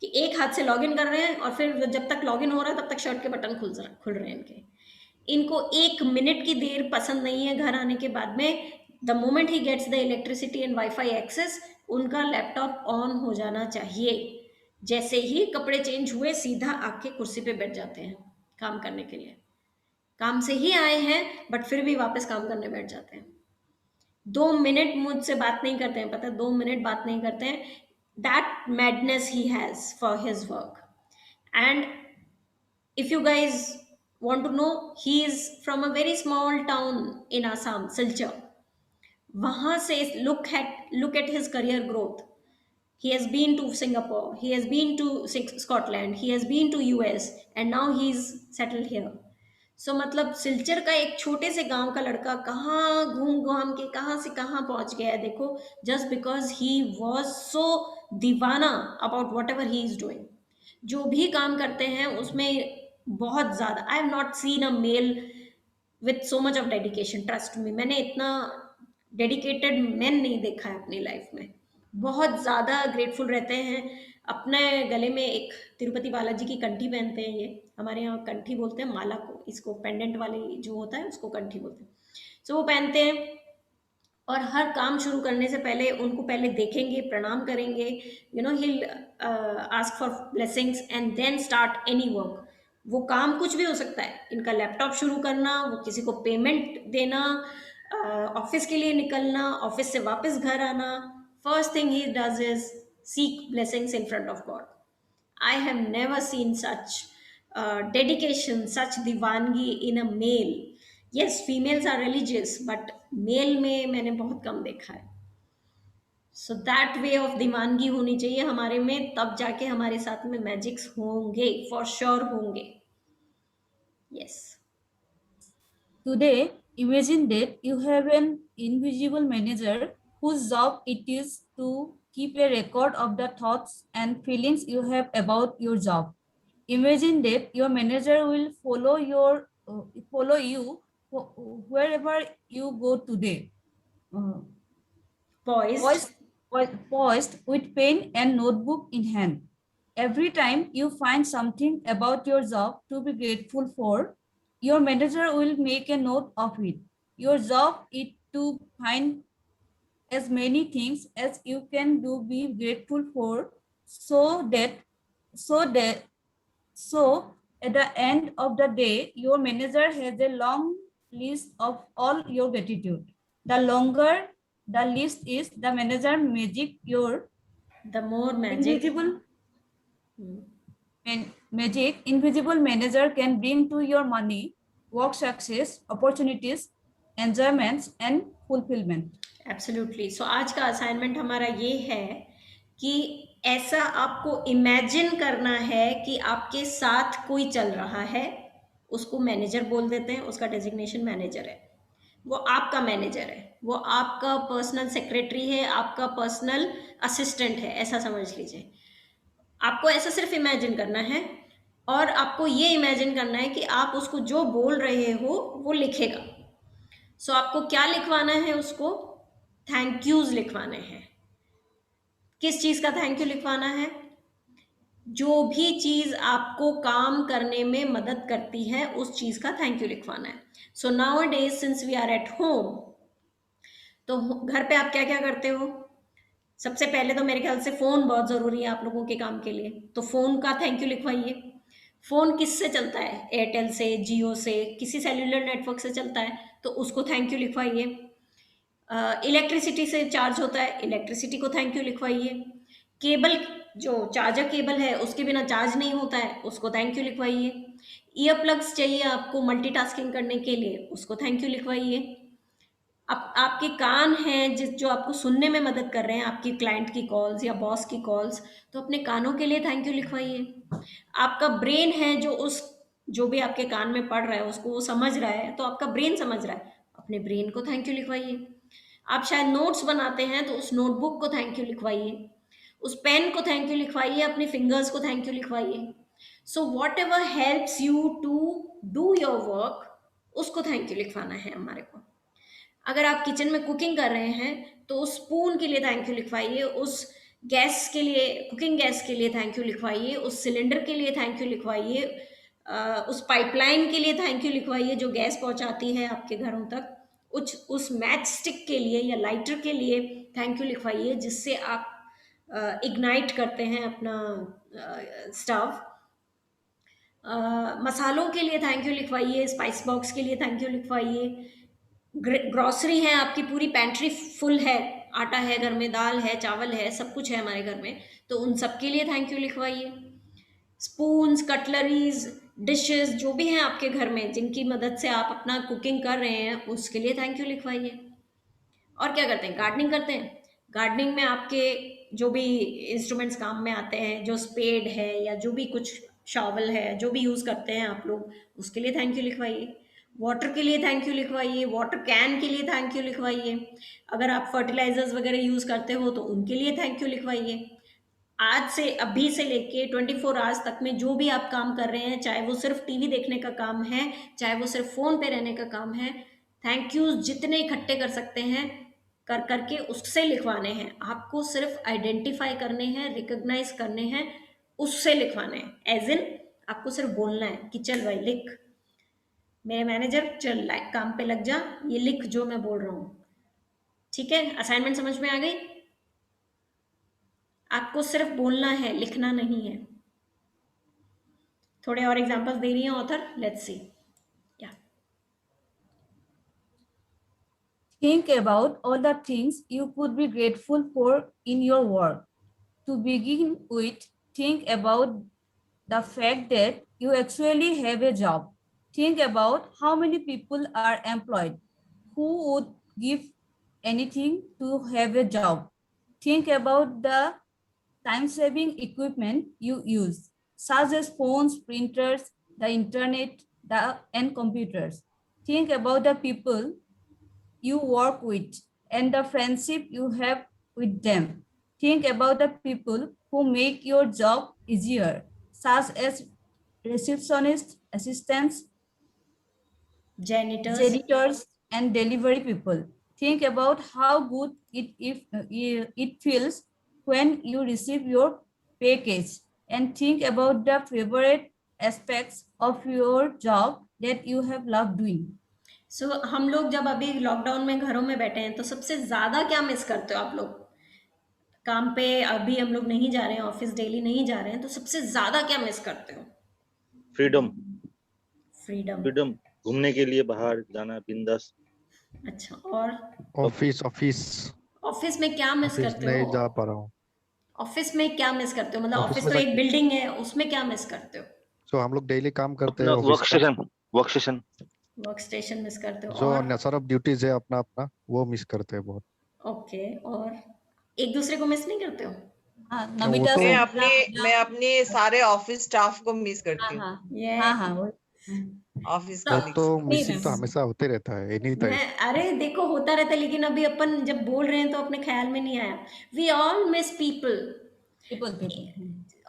कि एक हाथ से लॉगिन कर रहे हैं और फिर जब तक लॉगिन हो रहा है तब तक शर्ट के बटन खुल रहे हैं इनको 1 मिनट की देर पसंद नहीं है घर आने के बाद में। The moment he gets the electricity and wifi access, उनका लैपटॉप ऑन हो जाना चाहिए। जैसे ही कपड़े चेंज हुए सीधा आके कुर्सी पे बैठ जाते हैं काम करने के लिए, काम से ही आए हैं बट फिर भी वापस काम करने बैठ जाते हैं। 2 मिनट मुझसे बात नहीं करते हैं, पता है, 2 मिनट बात नहीं करते हैं। That madness he has for his work. And if you guys want to know, he is from a very small town in Assam, Silchar। वहां से look at his career growth। He has been to Singapore, he has been to Scotland, he has been to US and now he's settled here। सो मतलब सिलचर का एक छोटे से गांव का लड़का कहाँ घूम घाम के कहाँ से कहाँ पहुंच गया है देखो, just because he was so दीवाना about whatever he is doing. जो भी काम करते हैं उसमें बहुत ज़्यादा, I have not seen a male with so much of dedication, trust me, मैंने इतना डेडिकेटेड मैन नहीं देखा है अपनी लाइफ में। बहुत ज़्यादा ग्रेटफुल रहते हैं, अपने गले में एक तिरुपति बालाजी की कंठी पहनते हैं, ये हमारे यहाँ कंठी बोलते हैं माला को, इसको पेंडेंट वाली जो होता है उसको कंठी बोलते हैं। सो वो पहनते हैं और हर काम शुरू करने से पहले उनको पहले देखेंगे, प्रणाम करेंगे, he'll ask for blessings and then start any work. वो काम कुछ भी हो सकता है, इनका लैपटॉप शुरू करना, वो किसी को पेमेंट देना, ऑफिस के लिए निकलना, ऑफिस से वापस घर आना, first thing he does is seek blessings in front of God. I have never seen such dedication, such divangi in a male. Yes, females are religious, but male में मैंने बहुत कम देखा है. So that way of divangi होनी चाहिए हमारे में, तब जाके हमारे साथ में मैजिक्स होंगे, for sure होंगे. Yes. Today, imagine that you have an invisible manager whose job it is to keep a record of the thoughts and feelings you have about your job. Imagine that your manager will follow you wherever you go today. Poised. Poised with pen and notebook in hand. Every time you find something about your job to be grateful for, your manager will make a note of it. Your job is to find as many things as you can do be grateful for, so at the end of the day, your manager has a long list of all your gratitude. The longer the list is, the manager magic your The more magic. invisible invisible manager can bring to your money, work success, opportunities, enjoyments, and fulfillment. Absolutely. So आज का assignment हमारा ये है कि ऐसा आपको imagine करना है कि आपके साथ कोई चल रहा है, उसको मैनेजर बोल देते हैं, उसका डेजिग्नेशन मैनेजर है, वो आपका मैनेजर है, वो आपका पर्सनल सेक्रेटरी है, आपका पर्सनल असिस्टेंट है, ऐसा समझ लीजिए. आपको ऐसा सिर्फ इमेजिन करना है, और आपको ये इमेजिन करना है कि आप उसको जो बोल रहे हो वो लिखेगा. सो आपको क्या लिखवाना है, उसको थैंक यूज लिखवाने हैं. किस चीज का थैंक यू लिखवाना है? जो भी चीज आपको काम करने में मदद करती है उस चीज का थैंक यू लिखवाना है. So nowadays since we are at home, तो घर पे आप क्या क्या करते हो? सबसे पहले तो मेरे ख्याल से फोन बहुत जरूरी है आप लोगों के काम के लिए, तो फोन का थैंक यू लिखवाइए. फोन किससे चलता है? एयरटेल से, जियो से, किसी सेल्यूलर नेटवर्क से चलता है, तो उसको थैंक यू लिखवाइए. इलेक्ट्रिसिटी से चार्ज होता है, इलेक्ट्रिसिटी को थैंक यू लिखवाइए. केबल, जो चार्जर केबल है उसके बिना चार्ज नहीं होता है, उसको थैंक यू लिखवाइए. ईयर प्लग्स चाहिए आपको मल्टीटास्किंग करने के लिए, उसको थैंक यू लिखवाइए. आपके कान हैं जो आपको सुनने में मदद कर रहे हैं, आपकी क्लाइंट की कॉल्स या बॉस की कॉल्स, तो अपने कानों के लिए थैंक यू लिखवाइए. आपका ब्रेन है जो भी आपके कान में पड़ रहा है उसको वो समझ रहा है, तो आपका ब्रेन समझ रहा है, अपने ब्रेन को थैंक यू लिखवाइए. आप शायद नोट्स बनाते हैं तो उस नोटबुक को थैंक यू लिखवाइए, उस पेन को थैंक यू लिखवाइए, अपने फिंगर्स को थैंक यू लिखवाइए. So whatever helps you to do your work, उसको थैंक यू लिखवाना है हमारे को. अगर आप किचन में कुकिंग कर रहे हैं तो उस स्पून के लिए थैंक यू लिखवाइए, उस गैस के लिए, कुकिंग गैस के लिए थैंक यू लिखवाइए, उस सिलेंडर के लिए थैंक यू लिखवाइए, उस पाइपलाइन के लिए थैंक यू लिखवाइए जो गैस पहुंचाती है आपके घरों तक, उस मैच स्टिक के लिए या लाइटर के लिए थैंक यू लिखवाइए जिससे आप इग्नाइट करते हैं अपना स्टव. मसालों के लिए थैंक यू लिखवाइए, स्पाइस बॉक्स के लिए थैंक यू लिखवाइए. ग्रॉसरी है, आपकी पूरी पैंट्री फुल है, आटा है घर में, दाल है, चावल है, सब कुछ है हमारे घर में, तो उन सब के लिए थैंक यू लिखवाइए. स्पून्स, कटलरीज, डिशेस जो भी हैं आपके घर में जिनकी मदद से आप अपना कुकिंग कर रहे हैं उसके लिए थैंक यू लिखवाइए. और क्या करते हैं? गार्डनिंग करते हैं. गार्डनिंग में आपके जो भी इंस्ट्रूमेंट्स काम में आते हैं, जो स्पेड है या जो भी कुछ शॉवल है, जो भी यूज़ करते हैं आप लोग, उसके लिए थैंक यू लिखवाइए. वाटर के लिए थैंक यू लिखवाइए, वाटर कैन के लिए थैंक यू लिखवाइए. अगर आप फर्टिलाइजर्स वगैरह यूज़ करते हो तो उनके लिए थैंक यू लिखवाइए. आज से, अभी से लेके 24 आवर्स तक में जो भी आप काम कर रहे हैं, चाहे वो सिर्फ टीवी देखने का काम है, चाहे वो सिर्फ फोन पे रहने का काम है, थैंक यू जितने इकट्ठे कर सकते हैं कर करके उससे लिखवाने हैं. आपको सिर्फ आइडेंटिफाई करने हैं, रिकॉग्नाइज करने हैं, उससे लिखवाने हैं. एज इन आपको सिर्फ बोलना है कि चल भाई लिख, मेरे मैनेजर चल काम पे लग जा, ये लिख जो मैं बोल रहा हूँ. ठीक है, असाइनमेंट समझ में आ गई? आपको सिर्फ बोलना है, लिखना नहीं है। थोड़े और एग्जांपल्स दे रही हैं ऑथर, लेट्स सी। या Think about all the things you could be grateful for in your work. To begin with, think about the fact that you actually have a job. Think about how many people are employed. Who would give anything to have a job? Think about the time-saving equipment you use, such as phones, printers, the internet, and computers. Think about the people you work with and the friendship you have with them. Think about the people who make your job easier, such as receptionists, assistants, जेनिटर्स, janitors, and delivery people. Think about how good it feels when you receive your package, and think about the favorite aspects of your job that you have loved doing. सो हम लोग जब अभी lockdown में घरों में बैठे हैं तो सबसे ज्यादा क्या मिस करते हो आप लोग? काम पे अभी हम लोग नहीं जा रहे हैं, ऑफिस डेली नहीं जा रहे हैं, तो सबसे ज्यादा क्या मिस करते हो? Freedom freedom. फ्रीडम घूमने के लिए बाहर जाना बिंदास। अच्छा, और ऑफिस ऑफिस में क्या मिस ऑफिस करते नहीं हो? जा पा रहा हूँ। ऑफिस में क्या मिस करते हो? मतलब ऑफिस ऑफिस में तो सर एक बिल्डिंग है, उसमें क्या मिस करते हो? जो हम लोग डेली काम करते हैं अपना ऑफिस का, work station work station miss करते हो, जो और नेचर ऑफ ड्यूटीज है अपना अपना, वो मिस करते हैं बहुत। ओके, और एक दूसरे को मिस नहीं करते हो? हाँ, वो नमिता तो मैं अपने सारे ऑफिस स्टाफ को मिस करती हूँ, ये ऑफिस तो वो कलीग्स तो को। मिसिंग तो हमेशा होते रहता है एनी टाइम। मैं, अरे देखो होता रहता है, लेकिन अभी अपन जब बोल रहे हैं तो अपने ख्याल में नहीं आया। We all miss people.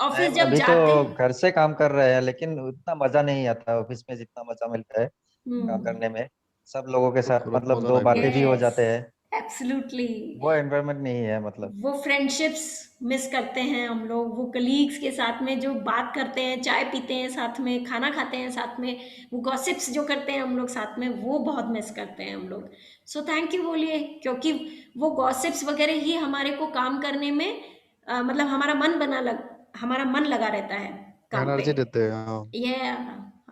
Office जब अभी तो जाते हैं, घर से काम कर रहे हैं लेकिन उतना मजा नहीं आता ऑफिस में जितना मजा मिलता है काम हम्म, करने में। सब लोगों के साथ मतलब दो बातें भी हो जाते हैं, एब्सोल्युटली। वो एनवायरनमेंट नहीं है मतलब। वो फ्रेंडशिप्स मिस करते हैं हम लोग, वो कलीग्स के साथ में जो बात करते हैं, चाय पीते हैं साथ में, खाना खाते हैं साथ में, वो गॉसिप्स जो करते हैं हम लोग साथ में, वो बहुत मिस करते हैं हम लोग। सो थैंक यू बोलिए, क्योंकि वो गॉसिप्स वगैरह ही हमारे को काम करने में मतलब हमारा मन लगा रहता है काम पे। एनर्जी देते हैं। हाँ। ये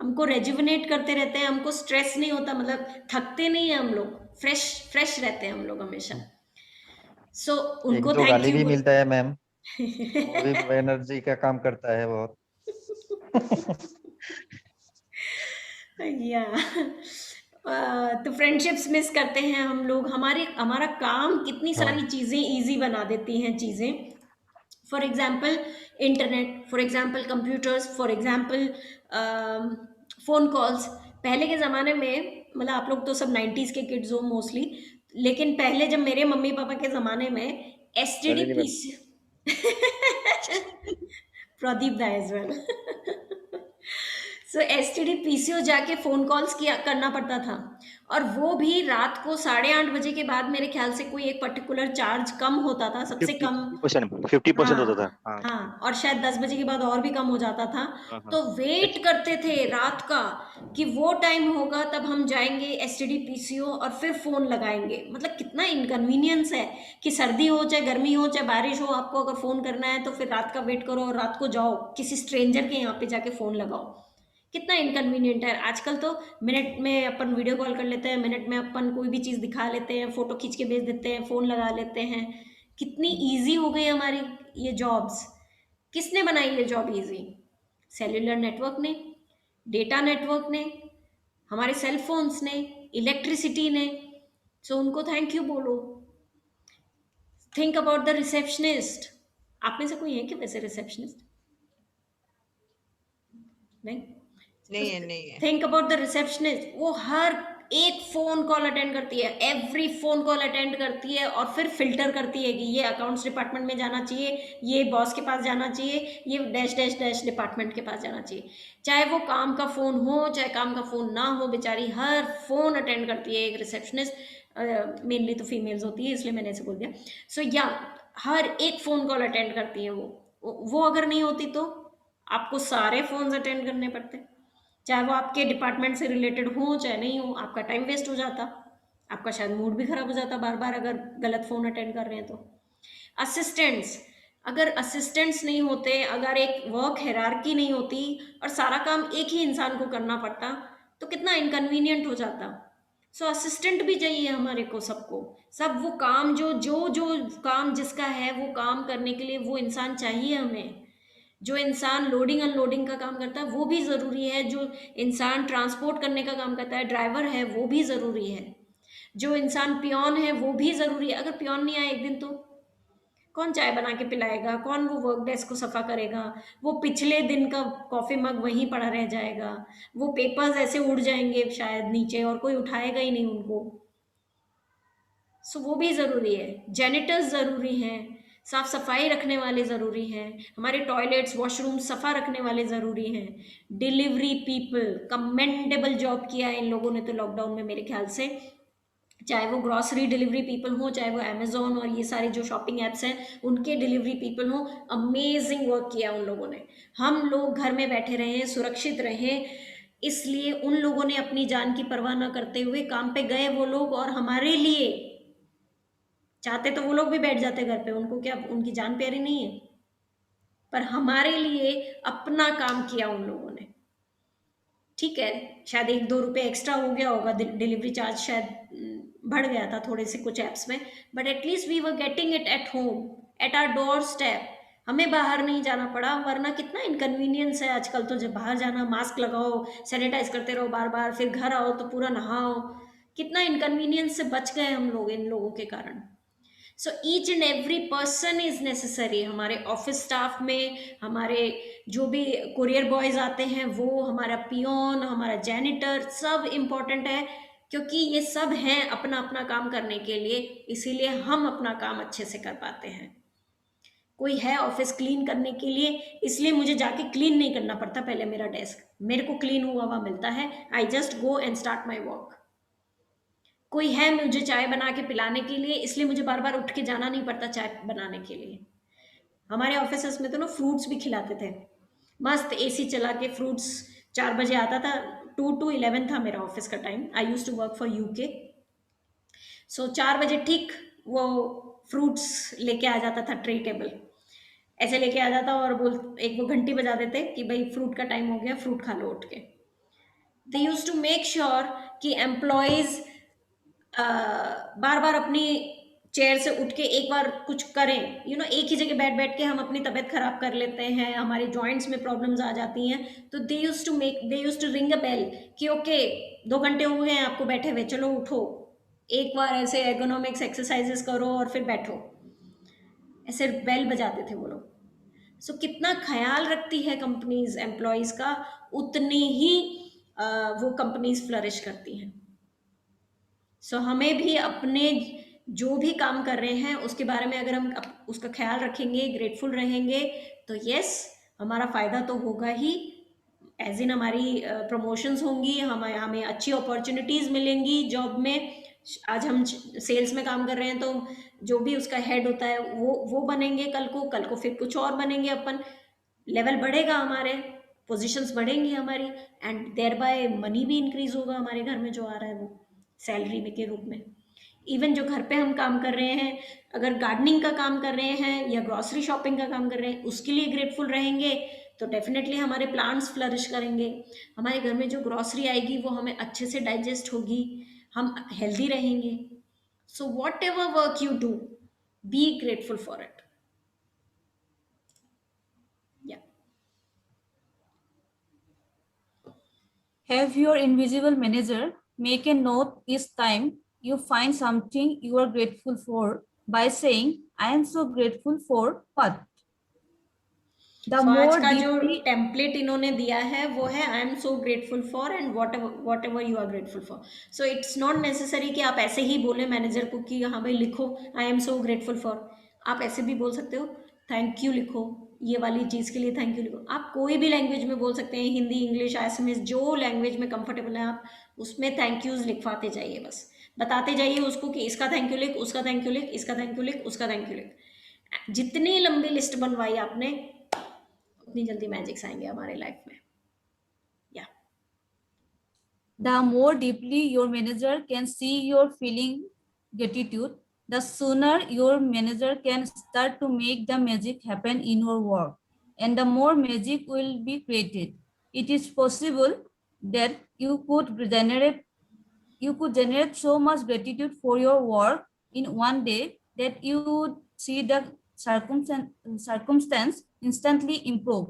हमको रेजुविनेट करते रहते हैं, हमको स्ट्रेस नहीं होता, मतलब थकते नहीं है हम लोग, फ्रेश फ्रेश रहते हैं हम लोग हमेशा। सो एक उनको दो थैंक गाली यू भी बोल। मिलता है मैम, वो भी एनर्जी का काम करता है बहुत। या तो फ्रेंडशिप्स मिस करते हैं हम लोग। हमारा काम कितनी सारी चीज़ें इजी बना देती हैं चीज़ें। For example internet, for example computers, for example phone calls. पहले के ज़माने में, मतलब आप लोग तो सब 90s के किड्स हो मोस्टली, लेकिन पहले जब मेरे मम्मी पापा के ज़माने में STD Nalini ma'am. PC Pradeep दा एज वेल। सो एसटीडी पीसीओ जाके फोन कॉल्स किया करना पड़ता था, और वो भी रात को 8:30 बजे के बाद मेरे ख्याल से कोई एक पर्टिकुलर चार्ज कम होता था, सबसे कम 50% होता था। हाँ हाँ हाँ, और शायद 10 बजे के बाद और भी कम हो जाता था। हाँ तो वेट करते थे रात का कि वो टाइम होगा तब हम जाएंगे एसटीडी पीसीओ और फिर फोन लगाएंगे। मतलब कितना इनकन्वीनियंस है कि सर्दी हो चाहे गर्मी हो चाहे बारिश हो, आपको अगर फोन करना है तो फिर रात का वेट करो और रात को जाओ किसी स्ट्रेंजर के यहाँ पे जाके फोन लगाओ। कितना इनकन्वीनियंट है। आजकल तो मिनट में अपन वीडियो कॉल कर लेते हैं, मिनट में अपन कोई भी चीज़ दिखा लेते हैं, फोटो खींच के भेज देते हैं, फ़ोन लगा लेते हैं। कितनी इजी हो गई हमारी ये जॉब्स। किसने बनाई ये जॉब इजी? सेल्युलर नेटवर्क ने, डेटा नेटवर्क ने, हमारे सेल फोन्स ने, इलेक्ट्रिसिटी ने। सो उनको थैंक यू बोलो। Think about the receptionist. आप में से कोई है क्या वैसे रिसेप्शनिस्ट? नहीं। नहीं है। Think about the receptionist. वो हर एक फोन कॉल अटेंड करती है, एवरी फोन कॉल अटेंड करती है, और फिर फिल्टर करती है कि ये अकाउंट्स डिपार्टमेंट में जाना चाहिए, ये बॉस के पास जाना चाहिए, ये डैश डैश डैश डिपार्टमेंट के पास जाना चाहिए। चाहे वो काम का फ़ोन हो चाहे काम का फ़ोन ना हो, बेचारी हर फोन अटेंड करती है एक रिसेप्शनिस्ट। मेनली तो फीमेल्स होती है, इसलिए मैंने ऐसे बोल दिया। सो या हर एक फ़ोन कॉल अटेंड करती है वो अगर नहीं होती तो आपको सारे फोन्स अटेंड करने पड़ते, चाहे वो आपके डिपार्टमेंट से रिलेटेड हो चाहे नहीं हो, आपका टाइम वेस्ट हो जाता। आपका शायद मूड भी खराब हो जाता बार बार अगर गलत फोन अटेंड कर रहे हैं तो। असिस्टेंट्स, अगर असिस्टेंट्स नहीं होते, अगर एक वर्क हायरार्की नहीं होती और सारा काम एक ही इंसान को करना पड़ता तो कितना इनकन्वीनियंट हो जाता। सो असिस्टेंट भी चाहिए हमारे को, सबको, सब वो काम जो जो जो काम जिसका है वो काम करने के लिए वो इंसान चाहिए हमें। जो इंसान लोडिंग अनलोडिंग का काम करता है वो भी ज़रूरी है, जो इंसान ट्रांसपोर्ट करने का काम करता है, ड्राइवर है, वो भी ज़रूरी है, जो इंसान पियोन है वो भी ज़रूरी है। अगर पियोन नहीं आए एक दिन तो कौन चाय बना के पिलाएगा, कौन वो वर्क डेस्क को सफा करेगा, वो पिछले दिन का कॉफी मग वहीं पड़ा रह जाएगा, वो पेपर्स ऐसे उड़ जाएंगे शायद नीचे और कोई उठाएगा ही नहीं उनको। सो वो भी ज़रूरी है। जेनिटर्स ज़रूरी हैं, साफ सफाई रखने वाले ज़रूरी हैं, हमारे टॉयलेट्स वॉशरूम सफ़ा रखने वाले ज़रूरी हैं। डिलीवरी पीपल, कमेंडेबल जॉब किया है इन लोगों ने तो लॉकडाउन में मेरे ख्याल से, चाहे वो ग्रॉसरी डिलीवरी पीपल हो, चाहे वो अमेजोन और ये सारे जो शॉपिंग एप्स हैं उनके डिलीवरी पीपल हो, अमेजिंग वर्क किया उन लोगों ने। हम लोग घर में बैठे रहें, सुरक्षित रहें, इसलिए उन लोगों ने अपनी जान की परवाह न करते हुए काम पे गए वो लोग, और हमारे लिए चाहते तो वो लोग भी बैठ जाते घर पे, उनको क्या उनकी जान प्यारी नहीं है, पर हमारे लिए अपना काम किया उन लोगों ने। ठीक है, शायद 1-2 रुपए एक्स्ट्रा हो गया होगा, डिलीवरी चार्ज शायद बढ़ गया था थोड़े से कुछ ऐप्स में, but at least we were getting it at home, at our doorstep. हमें बाहर नहीं जाना पड़ा, वरना कितना इनकन्वीनियंस है आजकल तो। जब बाहर जाना, मास्क लगाओ, सैनिटाइज करते रहो बार बार, फिर घर आओ तो पूरा नहाओ, कितना इनकन्वीनियंस से बच गए हम लोग इन लोगों के कारण। So each and every person is necessary. हमारे ऑफिस स्टाफ में, हमारे जो भी कुरियर बॉयज आते हैं वो, हमारा पियोन, हमारा जैनिटर, सब इम्पोर्टेंट है, क्योंकि ये सब हैं अपना अपना काम करने के लिए, इसीलिए हम अपना काम अच्छे से कर पाते हैं। कोई है ऑफिस क्लीन करने के लिए, इसलिए मुझे जाके क्लीन नहीं करना पड़ता पहले मेरा डेस्क, मेरे को क्लीन हुआ हुआ मिलता है, I just go and start my work. कोई है मुझे चाय बना के पिलाने के लिए, इसलिए मुझे बार बार उठ के जाना नहीं पड़ता चाय बनाने के लिए। हमारे ऑफिस में तो ना फ्रूट्स भी खिलाते थे, मस्त एसी चला के फ्रूट्स। 4 बजे आता था, 2 to 11 था मेरा ऑफिस का time, I used to work for UK. So 4 बजे ठीक वो फ्रूट्स लेके आ जाता था, ट्रे टेबल ऐसे लेके आ जाता, और एक वो घंटी बजा देते कि भाई फ्रूट का टाइम हो गया, फ्रूट खा लो उठ के। दे यूज टू मेक श्योर कि एम्प्लॉयज बार बार अपनी चेयर से उठ के एक बार कुछ करें, एक ही जगह बैठ बैठ के हम अपनी तबीयत खराब कर लेते हैं, हमारे जॉइंट्स में प्रॉब्लम्स आ जाती हैं। तो they used to ring a bell कि ओके 2 घंटे हो गए हैं आपको बैठे हुए, चलो उठो, एक बार ऐसे एर्गोनॉमिक्स एक्सरसाइजेस करो और फिर बैठो, ऐसे बेल बजाते थे वो लोग। सो कितना ख्याल रखती है कंपनीज एम्प्लॉयज का, उतनी ही वो कंपनीज फ्लरिश करती हैं। सो हमें भी अपने जो भी काम कर रहे हैं उसके बारे में अगर हम उसका ख्याल रखेंगे, ग्रेटफुल रहेंगे, तो यस हमारा फ़ायदा तो होगा ही, एज इन हमारी प्रमोशंस होंगी, हमें अच्छी अपॉर्चुनिटीज़ मिलेंगी जॉब में। आज हम सेल्स में काम कर रहे हैं तो जो भी उसका हेड होता है वो बनेंगे, कल को फिर कुछ और बनेंगे, अपन लेवल बढ़ेगा, हमारे पोजीशंस बढ़ेंगी हमारी, एंड देयर बाय मनी भी इंक्रीज होगा हमारे घर में जो आ रहा है वो सैलरी में के रूप में। इवन जो घर पे हम काम कर रहे हैं, अगर गार्डनिंग का काम कर रहे हैं या ग्रॉसरी शॉपिंग का काम कर रहे हैं, उसके लिए ग्रेटफुल रहेंगे तो डेफिनेटली हमारे प्लांट्स फ्लरिश करेंगे, हमारे घर में जो ग्रॉसरी आएगी वो हमें अच्छे से डाइजेस्ट होगी, हम हेल्दी रहेंगे। सो whatever work you do, B grateful for it. Have your invisible manager make a note each time you find something you are grateful for by saying, I am so grateful for what? The So, more आज का जो deeply template इन्होंने दिया है वो है I am so grateful for and whatever you are grateful for. So it's not necessary कि आप ऐसे ही बोले मैनेजर को कि हाँ भाई लिखो आई एम सो ग्रेटफुल फॉर, आप ऐसे भी बोल सकते हो, थैंक यू लिखो, ये वाली चीज़ के लिए थैंक यू लिखो। आप कोई भी लैंग्वेज में बोल सकते हैं, हिंदी, इंग्लिश, आसामीज, जो लैंग्वेज में कंफर्टेबल है आप उसमें थैंक यूज लिखवाते जाइए, बस बताते जाइए उसको कि इसका थैंक यू लिख, उसका थैंक यू लिख, इसका थैंक यू लिख, उसका थैंक यू लिख। जितनी लंबी लिस्ट बनवाई आपने उतनी जल्दी मैजिक्स आएंगे हमारे लाइफ में। या The more deeply your manager can see your feeling gratitude, the sooner your manager can start to make the magic happen in your work, and the more magic will be created. It is possible that you could generate so much gratitude for your work in one day that you would see the circumstance instantly improve.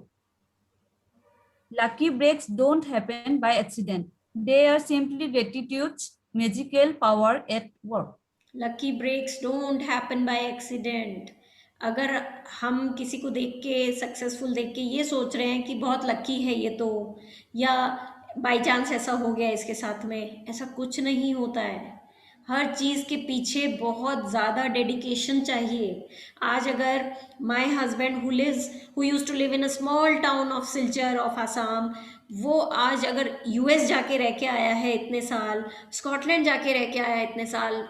Lucky breaks don't happen by accident. They are simply gratitude's magical power at work. Lucky breaks don't happen by accident. अगर हम किसी को देख के successful देख के ये सोच रहे हैं कि बहुत लकी है ये तो, या बाय चांस ऐसा हो गया इसके साथ में, ऐसा कुछ नहीं होता है. हर चीज़ के पीछे बहुत ज़्यादा डेडिकेशन चाहिए. आज अगर my husband who used to live in a small town of Silchar of Assam, वो आज अगर यूएस जाके रह के आया है इतने साल, स्कॉटलैंड जाके रह के आया है इतने साल,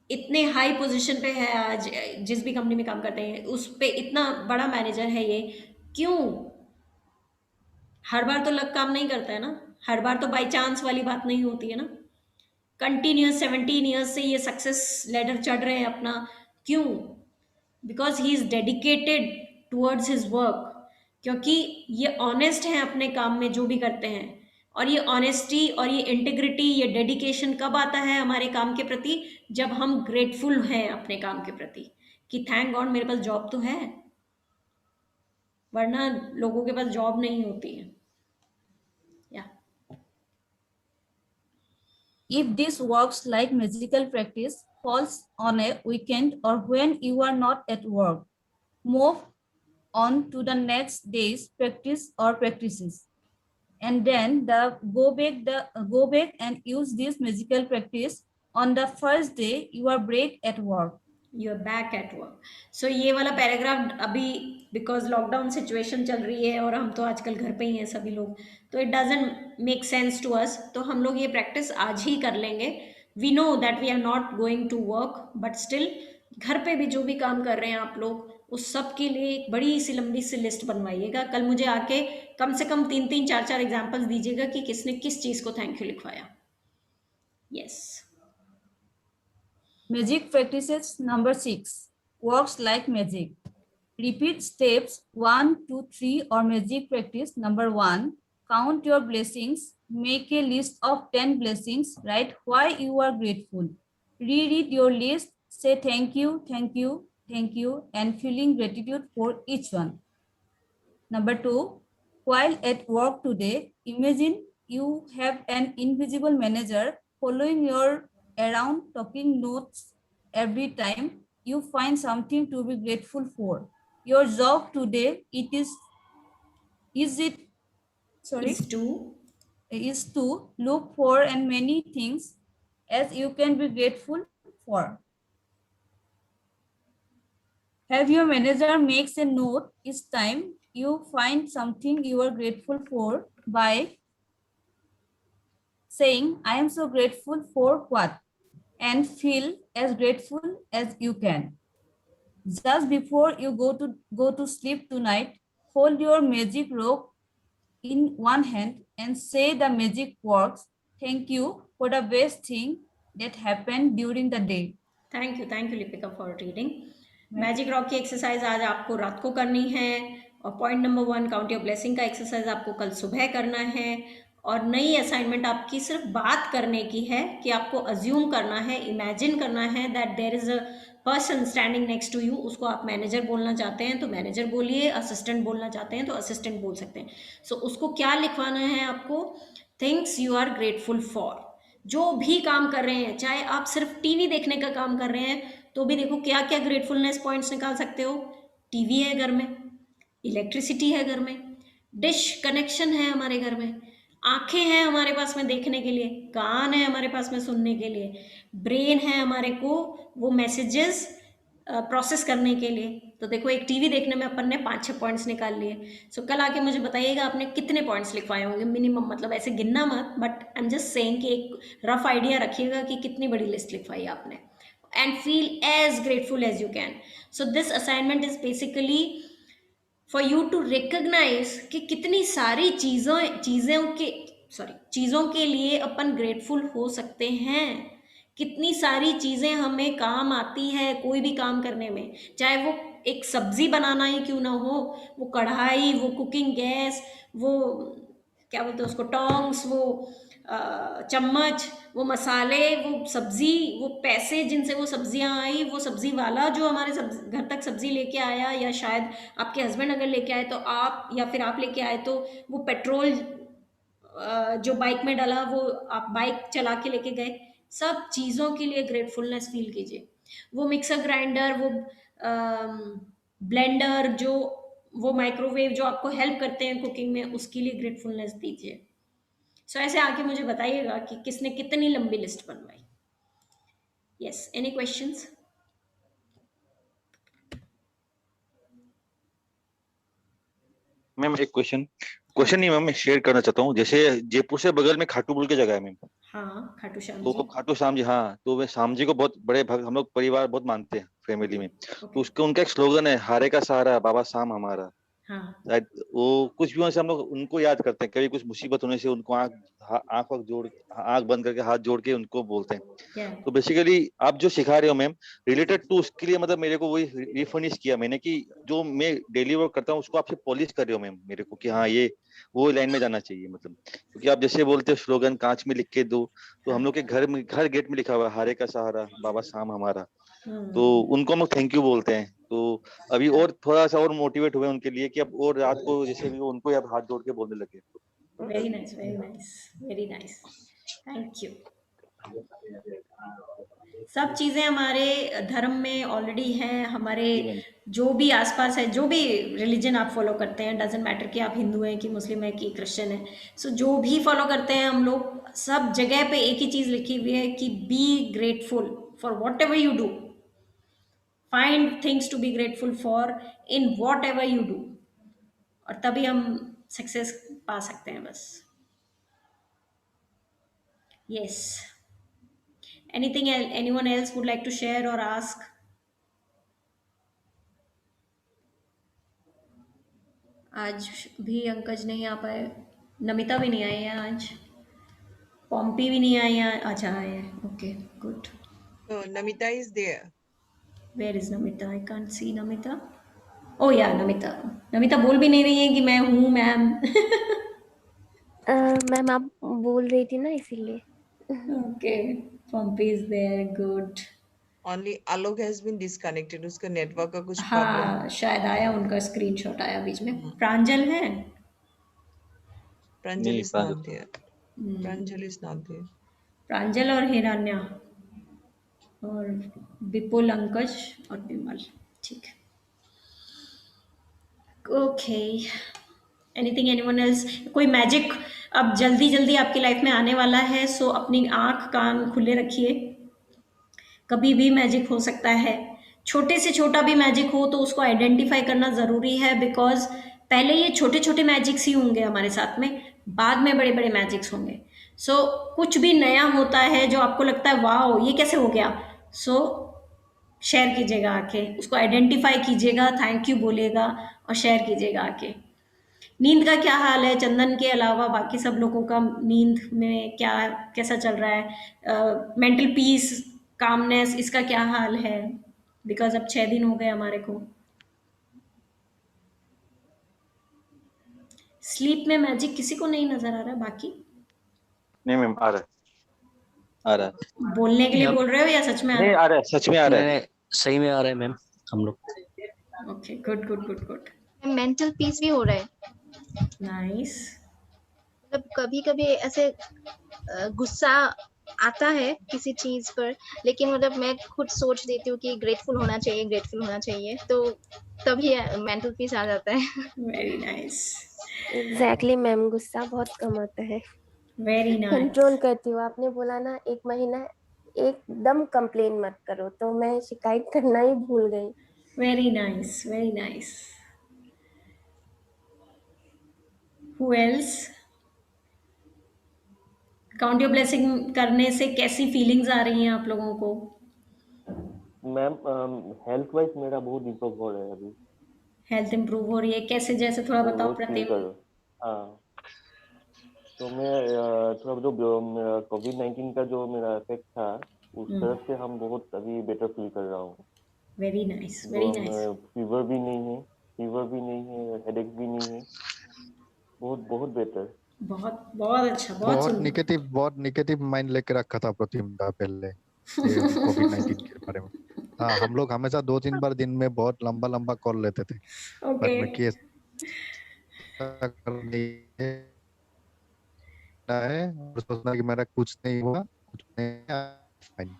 इतने हाई पोजीशन पे है आज, जिस भी कंपनी में काम करते हैं उस पे इतना बड़ा मैनेजर है ये, क्यों? हर बार तो लक काम नहीं करता है ना, हर बार तो बाय चांस वाली बात नहीं होती है ना. कंटिन्यूस 17 ईयर्स से ये सक्सेस लेडर चढ़ रहे हैं अपना, क्यों? Because he is dedicated towards his work. क्योंकि ये ऑनेस्ट हैं अपने काम में जो भी करते हैं. और ये ऑनेस्टी और ये इंटीग्रिटी, ये डेडिकेशन कब आता है हमारे काम के प्रति? जब हम ग्रेटफुल हैं अपने काम के प्रति कि थैंक गॉड मेरे पास जॉब तो है, वरना लोगों के पास जॉब नहीं होती है. या If this works like magical practice falls on a weekend or when you are not at work, move on to the next day's practice or practices. And then go back and use this magical practice on the first day you are break at work. You are back at work. So ये वाला paragraph अभी because lockdown situation चल रही है और हम तो आजकल घर पे ही हैं सभी लोग, तो it doesn't make sense to us. तो हम लोग ये प्रैक्टिस आज ही कर लेंगे. We know that we are not going to work, but still घर पे भी जो भी काम कर रहे हैं आप लोग, उस सब के लिए एक बड़ी सी लंबी सी लिस्ट बनवाइएगा. कल मुझे आके कम से कम 3-3, 4-4 एग्जाम्पल्स दीजिएगा कि किसने किस चीज़ को थैंक यू लिखवाया. Yes. Magic practices number 6 works like magic. Repeat steps 1, 2, 3 or magic practice number 1. Count your blessings. Make a list of 10 blessings. Write why you are grateful. Reread your list. Say thank you, thank you, thank you, and feeling gratitude for each one. Number 2, while at work today, imagine you have an invisible manager following your around, talking notes every time you find something to be grateful for. Your job today is to look for and many things as you can be grateful for. Have your manager makes a note each time you find something you are grateful for by saying, I am so grateful for what? And feel as grateful as you can. Just before you go to sleep tonight, hold your magic rope in one hand and say the magic words. Thank you for the best thing that happened during the day. Thank you Lipika for reading. Magic rock की exercise आज आपको रात को करनी है, और point number 1 count your blessing का exercise आपको कल सुबह करना है. और नई असाइनमेंट आपकी सिर्फ बात करने की है कि आपको अज्यूम करना है, इमेजिन करना है that there is a person standing next to you. उसको आप मैनेजर बोलना चाहते हैं तो मैनेजर बोलिए, असिस्टेंट बोलना चाहते हैं तो असिस्टेंट बोल सकते हैं. सो उसको क्या लिखवाना है आपको? Things you are grateful for. जो भी काम कर रहे हैं, चाहे आप सिर्फ टीवी देखने का काम कर रहे हैं तो भी देखो क्या क्या ग्रेटफुलनेस पॉइंट्स निकाल सकते हो. टीवी है घर में, इलेक्ट्रिसिटी है घर में, डिश कनेक्शन है हमारे घर में, आंखें हैं हमारे पास में देखने के लिए, कान है हमारे पास में सुनने के लिए, ब्रेन है हमारे को वो मैसेजेस प्रोसेस करने के लिए. तो देखो एक टीवी देखने में अपन ने 5-6 पॉइंट्स निकाल लिए. सो कल आके मुझे बताइएगा आपने कितने पॉइंट्स लिखवाए होंगे मिनिमम. मतलब ऐसे गिनना मत, but I am just saying कि एक रफ आइडिया रखिएगा कि कितनी बड़ी लिस्ट लिखवाई आपने. And feel as grateful as you can. So this assignment is basically for you to recognise कि कितनी सारी चीज़ों के सॉरी, चीज़ों के लिए अपन ग्रेटफुल हो सकते हैं। कितनी सारी चीज़ें हमें काम आती है कोई भी काम करने में, चाहे वो एक सब्जी बनाना ही क्यों ना हो, वो कढ़ाई, वो कुकिंग गैस, वो क्या बोलते हैं उसको, टोंग्स, वो चम्मच, वो मसाले, वो सब्जी, वो पैसे जिनसे वो सब्जियां आई, वो सब्जी वाला जो हमारे घर तक सब्जी लेके आया, या शायद आपके हस्बैंड अगर लेके आए तो आप, या फिर आप लेके आए तो वो पेट्रोल जो बाइक में डाला वो आप बाइक चला के लेके गए, सब चीज़ों के लिए ग्रेटफुलनेस फील कीजिए। वो मिक्सर ग्राइंडर, वो ब्लेंडर, जो वो माइक्रोवेव जो आपको हेल्प करते हैं कुकिंग में, उसके लिए ग्रेटफुलनेस दीजिए। सो ऐसे आके मुझे बताइएगा कि किसने कितनी लंबी लिस्ट बनवाई। Yes, any questions? मैम एक क्वेश्चन नहीं मैम, मैं शेयर करना चाहता हूँ। जैसे जयपुर से बगल में खाटू बोल के जगह है मैम, हाँ, खाटू श्याम तो जी। खाटू श्याम जी, हाँ, तो वे श्याम जी को बहुत बड़े भक्त हम लोग परिवार बहुत मानते हैं फैमिली में। तो ओके, उसका उनका एक स्लोगन है, हारे का सहारा बाबा शाम हमारा। हाँ, शायद वो कुछ भी होने से हम लोग उनको याद करते हैं, कभी कुछ मुसीबत होने से उनको आंख बंद करके हाथ जोड़ के उनको बोलते हैं। क्या, तो बेसिकली आप जो सिखा रहे हो मैम, रिलेटेड टू उसके लिए मतलब मेरे को वही रिफर्निश किया मैंने कि जो मैं डेली वर्क करता हूँ उसको आपसे पॉलिश कर रहे हो मैम मेरे को, कि हाँ ये वो लाइन में जाना चाहिए मतलब। क्योंकि आप जैसे बोलते हो स्लोगन कांच में लिख के दो, तो हम लोग के घर गेट में लिखा हुआ है, हारे का सहारा बाबा शाम हमारा। तो उनको हम लोग थैंक यू बोलते हैं। तो अभी और थोड़ा सा और मोटिवेट हुए उनके लिए कि अब और रात को जैसे भी उनको अब हाथ जोड़ के बोलने लगे। Very nice, very nice, very nice, thank you. सब चीज़ें हमारे धर्म में ऑलरेडी हैं, हमारे जी मैम। जो भी आसपास है, जो भी रिलीजन आप फॉलो करते हैं, डजेंट मैटर कि आप हिंदू हैं कि मुस्लिम हैं कि क्रिश्चियन हैं, सो जो भी फॉलो करते हैं हम लोग, सब जगह पे एक ही चीज़ लिखी हुई है कि be grateful for whatever you do, find things to be grateful for in whatever you do, और तभी हम सक्सेस पा सकते हैं बस। Yes, anything anyone else would like to share और आस्क? आज भी अंकज नहीं आ पाए, नमिता भी नहीं आई है आज, पॉम्पी भी नहीं आई है। अच्छा, आए हैं, okay, good. So Namita is there. Where is Namita? I can't see Namita. Oh yeah, Namita, Namita बोल भी नहीं रही है कि मैं हूँ मैम। मैम आप बोल रही थी ना इसीलिए। Okay, Pompi is there, good. Only Alok has been disconnected. उसका नेटवर्क का कुछ प्रॉब्लम हाँ, शायद आया, उनका स्क्रीनशॉट आया बीच में। है। प्रांजल है? Pranjal नहीं, is not there. Pranjal is not there. प्रांजल और हिरण्या और विपुल, अंकज और विमल, ठीक है, ओके। Anything anyone else? कोई मैजिक अब जल्दी जल्दी आपकी लाइफ में आने वाला है, सो अपनी आंख कान खुले रखिए। कभी भी मैजिक हो सकता है, छोटे से छोटा भी मैजिक हो तो उसको आइडेंटिफाई करना ज़रूरी है, बिकॉज पहले ये छोटे छोटे मैजिक्स ही होंगे हमारे साथ में, बाद में बड़े बड़े मैजिक्स होंगे। सो कुछ भी नया होता है जो आपको लगता है वाओ ये कैसे हो गया, सो शेयर कीजिएगा आके, उसको आइडेंटिफाई कीजिएगा, थैंक यू बोलिएगा और शेयर कीजिएगा आके। नींद का क्या हाल है? चंदन के अलावा बाकी सब लोगों का नींद में क्या, कैसा चल रहा है? मेंटल पीस, कामनेस, इसका क्या हाल है? बिकॉज अब 6 दिन हो गए हमारे को। स्लीप में मैजिक किसी को नहीं नजर आ रहा? बाकी नहीं मैम, आ रहा है, आ रहा है। बोलने के लिए अब बोल रहे हो या सच में आ नहीं, रहा आ रहा है, सच में आ रहा है। मैंने सही में आ रहा है मैम हम लोग। है? Okay, good good good good, mental peace भी हो रहा है। नाइस। मतलब कभी कभी ऐसे गुस्सा आता है किसी चीज पर, लेकिन मतलब मैं खुद सोच देती हूँ कि ग्रेटफुल होना चाहिए, ग्रेटफुल होना चाहिए, तो तभी मेंटल पीस आ जाता है। वेरी नाइस, एग्जैक्टली मैम, गुस्सा बहुत कम आता है, वेरी नाइस, कंट्रोल करती हूँ। आपने बोला ना 1 महीना एकदम कंप्लेन मत करो, तो मैं शिकायत करना ही भूल गई। Very nice, very nice. Who else? Count your blessing करने से कैसी फीलिंग्स आ रही हैं आप लोगों को? मैम हेल्थ वाइज मेरा बहुत इम्प्रूव हो रहा है अभी। हेल्थ इंप्रूव हो रही है कैसे? जैसे थोड़ा बताओ रोज फील प्रतिम। कर रहा हूँ। हाँ, तो मैं थोड़ा जो कोविड-19 का जो मेरा इफेक्ट था उस तरफ से हम बहुत अभी बेटर फील कर रहा हूँ। Very nice, very nice. Fever भी नहीं है, हेडेक भी नहीं है, बहुत बेटर। बहुत बहुत अच्छा, बहुत सुंदर। बहुत निगेटिव माइंड लेके रखा था प्रतिम पहले कोविड-19 के बारे में। हाँ, हम लोग हमेशा 2-3 बार दिन में बहुत लंबा कॉल लेते थे। ओके। बट मैं कि करनी है और सोचना कि मेरा कुछ नहीं हुआ, कुछ नहीं फाइन।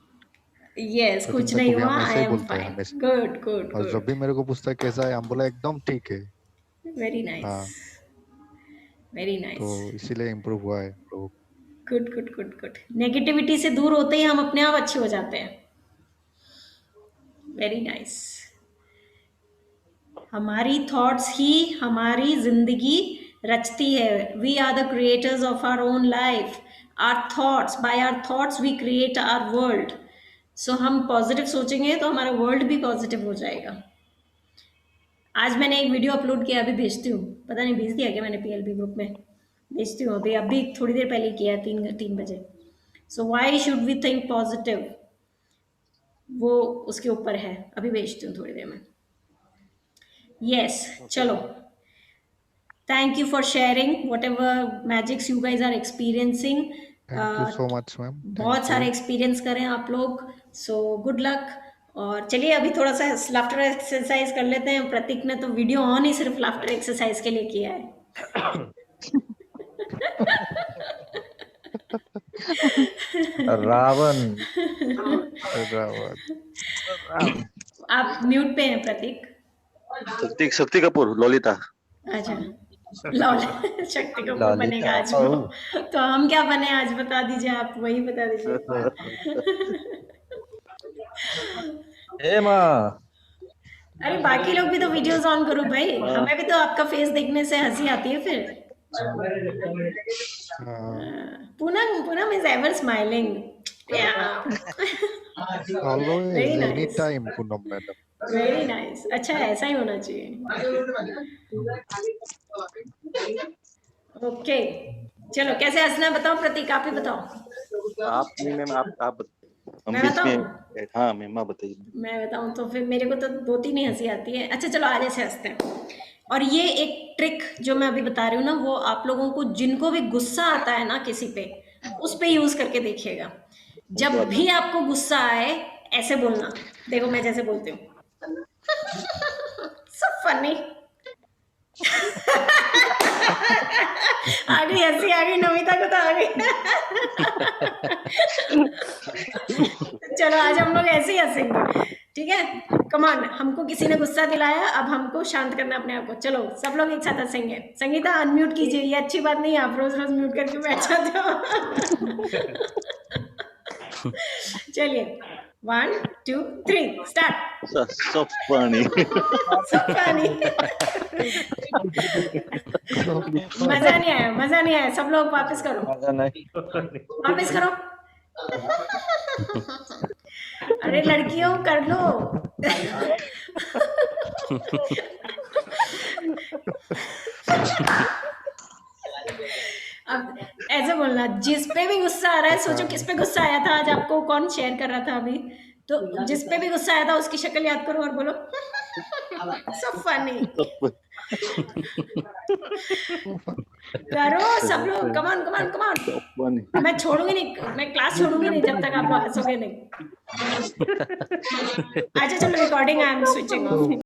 यस, कुछ नहीं हुआ, I am fine. Good good और जब भी मेरे को पूछता है कैसा है, हम बोला एकदम ठीक है। Very nice, very nice. तो इसीलिए इम्प्रूव हुआ है लोग। Good good good good. Negativity से दूर होते ही हम अपने आप अच्छे हो जाते हैं। Very nice. हमारी थॉट्स ही हमारी जिंदगी रचती है। We are the creators of our own life. Our thoughts, by our thoughts we create our world. So हम पॉजिटिव सोचेंगे तो हमारा वर्ल्ड भी पॉजिटिव हो जाएगा। आज मैंने एक वीडियो अपलोड किया, अभी भेजती हूँ। पता नहीं भेज दिया क्या मैंने PLP ग्रुप में, भेजती हूँ अभी थोड़ी देर पहले किया, 3 बजे। So why should we think positive, वो उसके ऊपर है, अभी भेजती हूँ थोड़ी देर में। यस, चलो, thank you for sharing whatever magics you guys are experiencing. Thank you so much ma'am. बहुत सारे एक्सपीरियंस करें आप लोग। So good luck. और चलिए अभी थोड़ा सा लाफ्टर एक्सरसाइज कर लेते हैं। प्रतीक ने तो वीडियो ऑन ही सिर्फ लाफ्टर एक्सरसाइज के लिए किया है। रावण आप म्यूट पे हैं प्रतीक। शक्ति कपूर, ललिता। अच्छा, शक्ति कपूर बनेगा आज वो। तो हम क्या बने आज, बता दीजिए, आप वही बता दीजिए। अरे बाकी लोग भी तो वीडियोस ऑन करो भाई, हमें भी तो आपका फेस देखने से हंसी आती है फिर। Poonam is ever smiling. Yeah. Always, Very nice. anytime, Poonam madam. Very nice. अच्छा, ऐसा ही होना चाहिए। ओके, चलो कैसे हंसना है बताओ प्रतीक, आप ही बताओ। आप नहीं मैम, आप मैं बताऊं? हाँ मैम, आप बताइए। मैं बताऊं तो फिर मेरे को तो 2-3 ही हंसी आती है। अच्छा चलो आज ऐसे हंसते हैं। और ये एक ट्रिक जो मैं अभी बता रही हूँ ना, वो आप लोगों को जिनको भी गुस्सा आता है ना किसी पे, उस पे यूज करके देखिएगा। जब भी आपको गुस्सा आए ऐसे बोलना। देखो मैं जैसे बोलती हूँ, सो फनी। आ गई हंसी, आ गई, नमिता को तो आ गई। चलो आज हम लोग ऐसे ही हंसेंगे, ठीक है? कमान, हमको किसी ने गुस्सा दिलाया, अब हमको शांत करना अपने आप को। चलो सब लोग एक साथ हंसेंगे। संगीता अनम्यूट कीजिए, ये अच्छी बात नहीं है, आप रोज रोज म्यूट करके बैठ जाते हो। चलिए 1 2 3 start. So funny. So funny. मजा नहीं आया, मजा नहीं आया। सब लोग वापस करो, वापस करो। अरे लड़कियों कर लो। अब ऐसे बोलना, जिस पे भी गुस्सा आ रहा है, सोचो किस पे गुस्सा आया था आज, आपको कौन शेयर कर रहा था अभी, तो जिस पे भी गुस्सा आया था उसकी शक्ल याद करो और बोलो सो फनी। करो सब लोग, कमान कमान कमान। मैं छोड़ूंगी नहीं, मैं क्लास छोड़ूंगी नहीं जब तक आप लोग हंसोगे नहीं। अच्छा चलो recording I am switching off.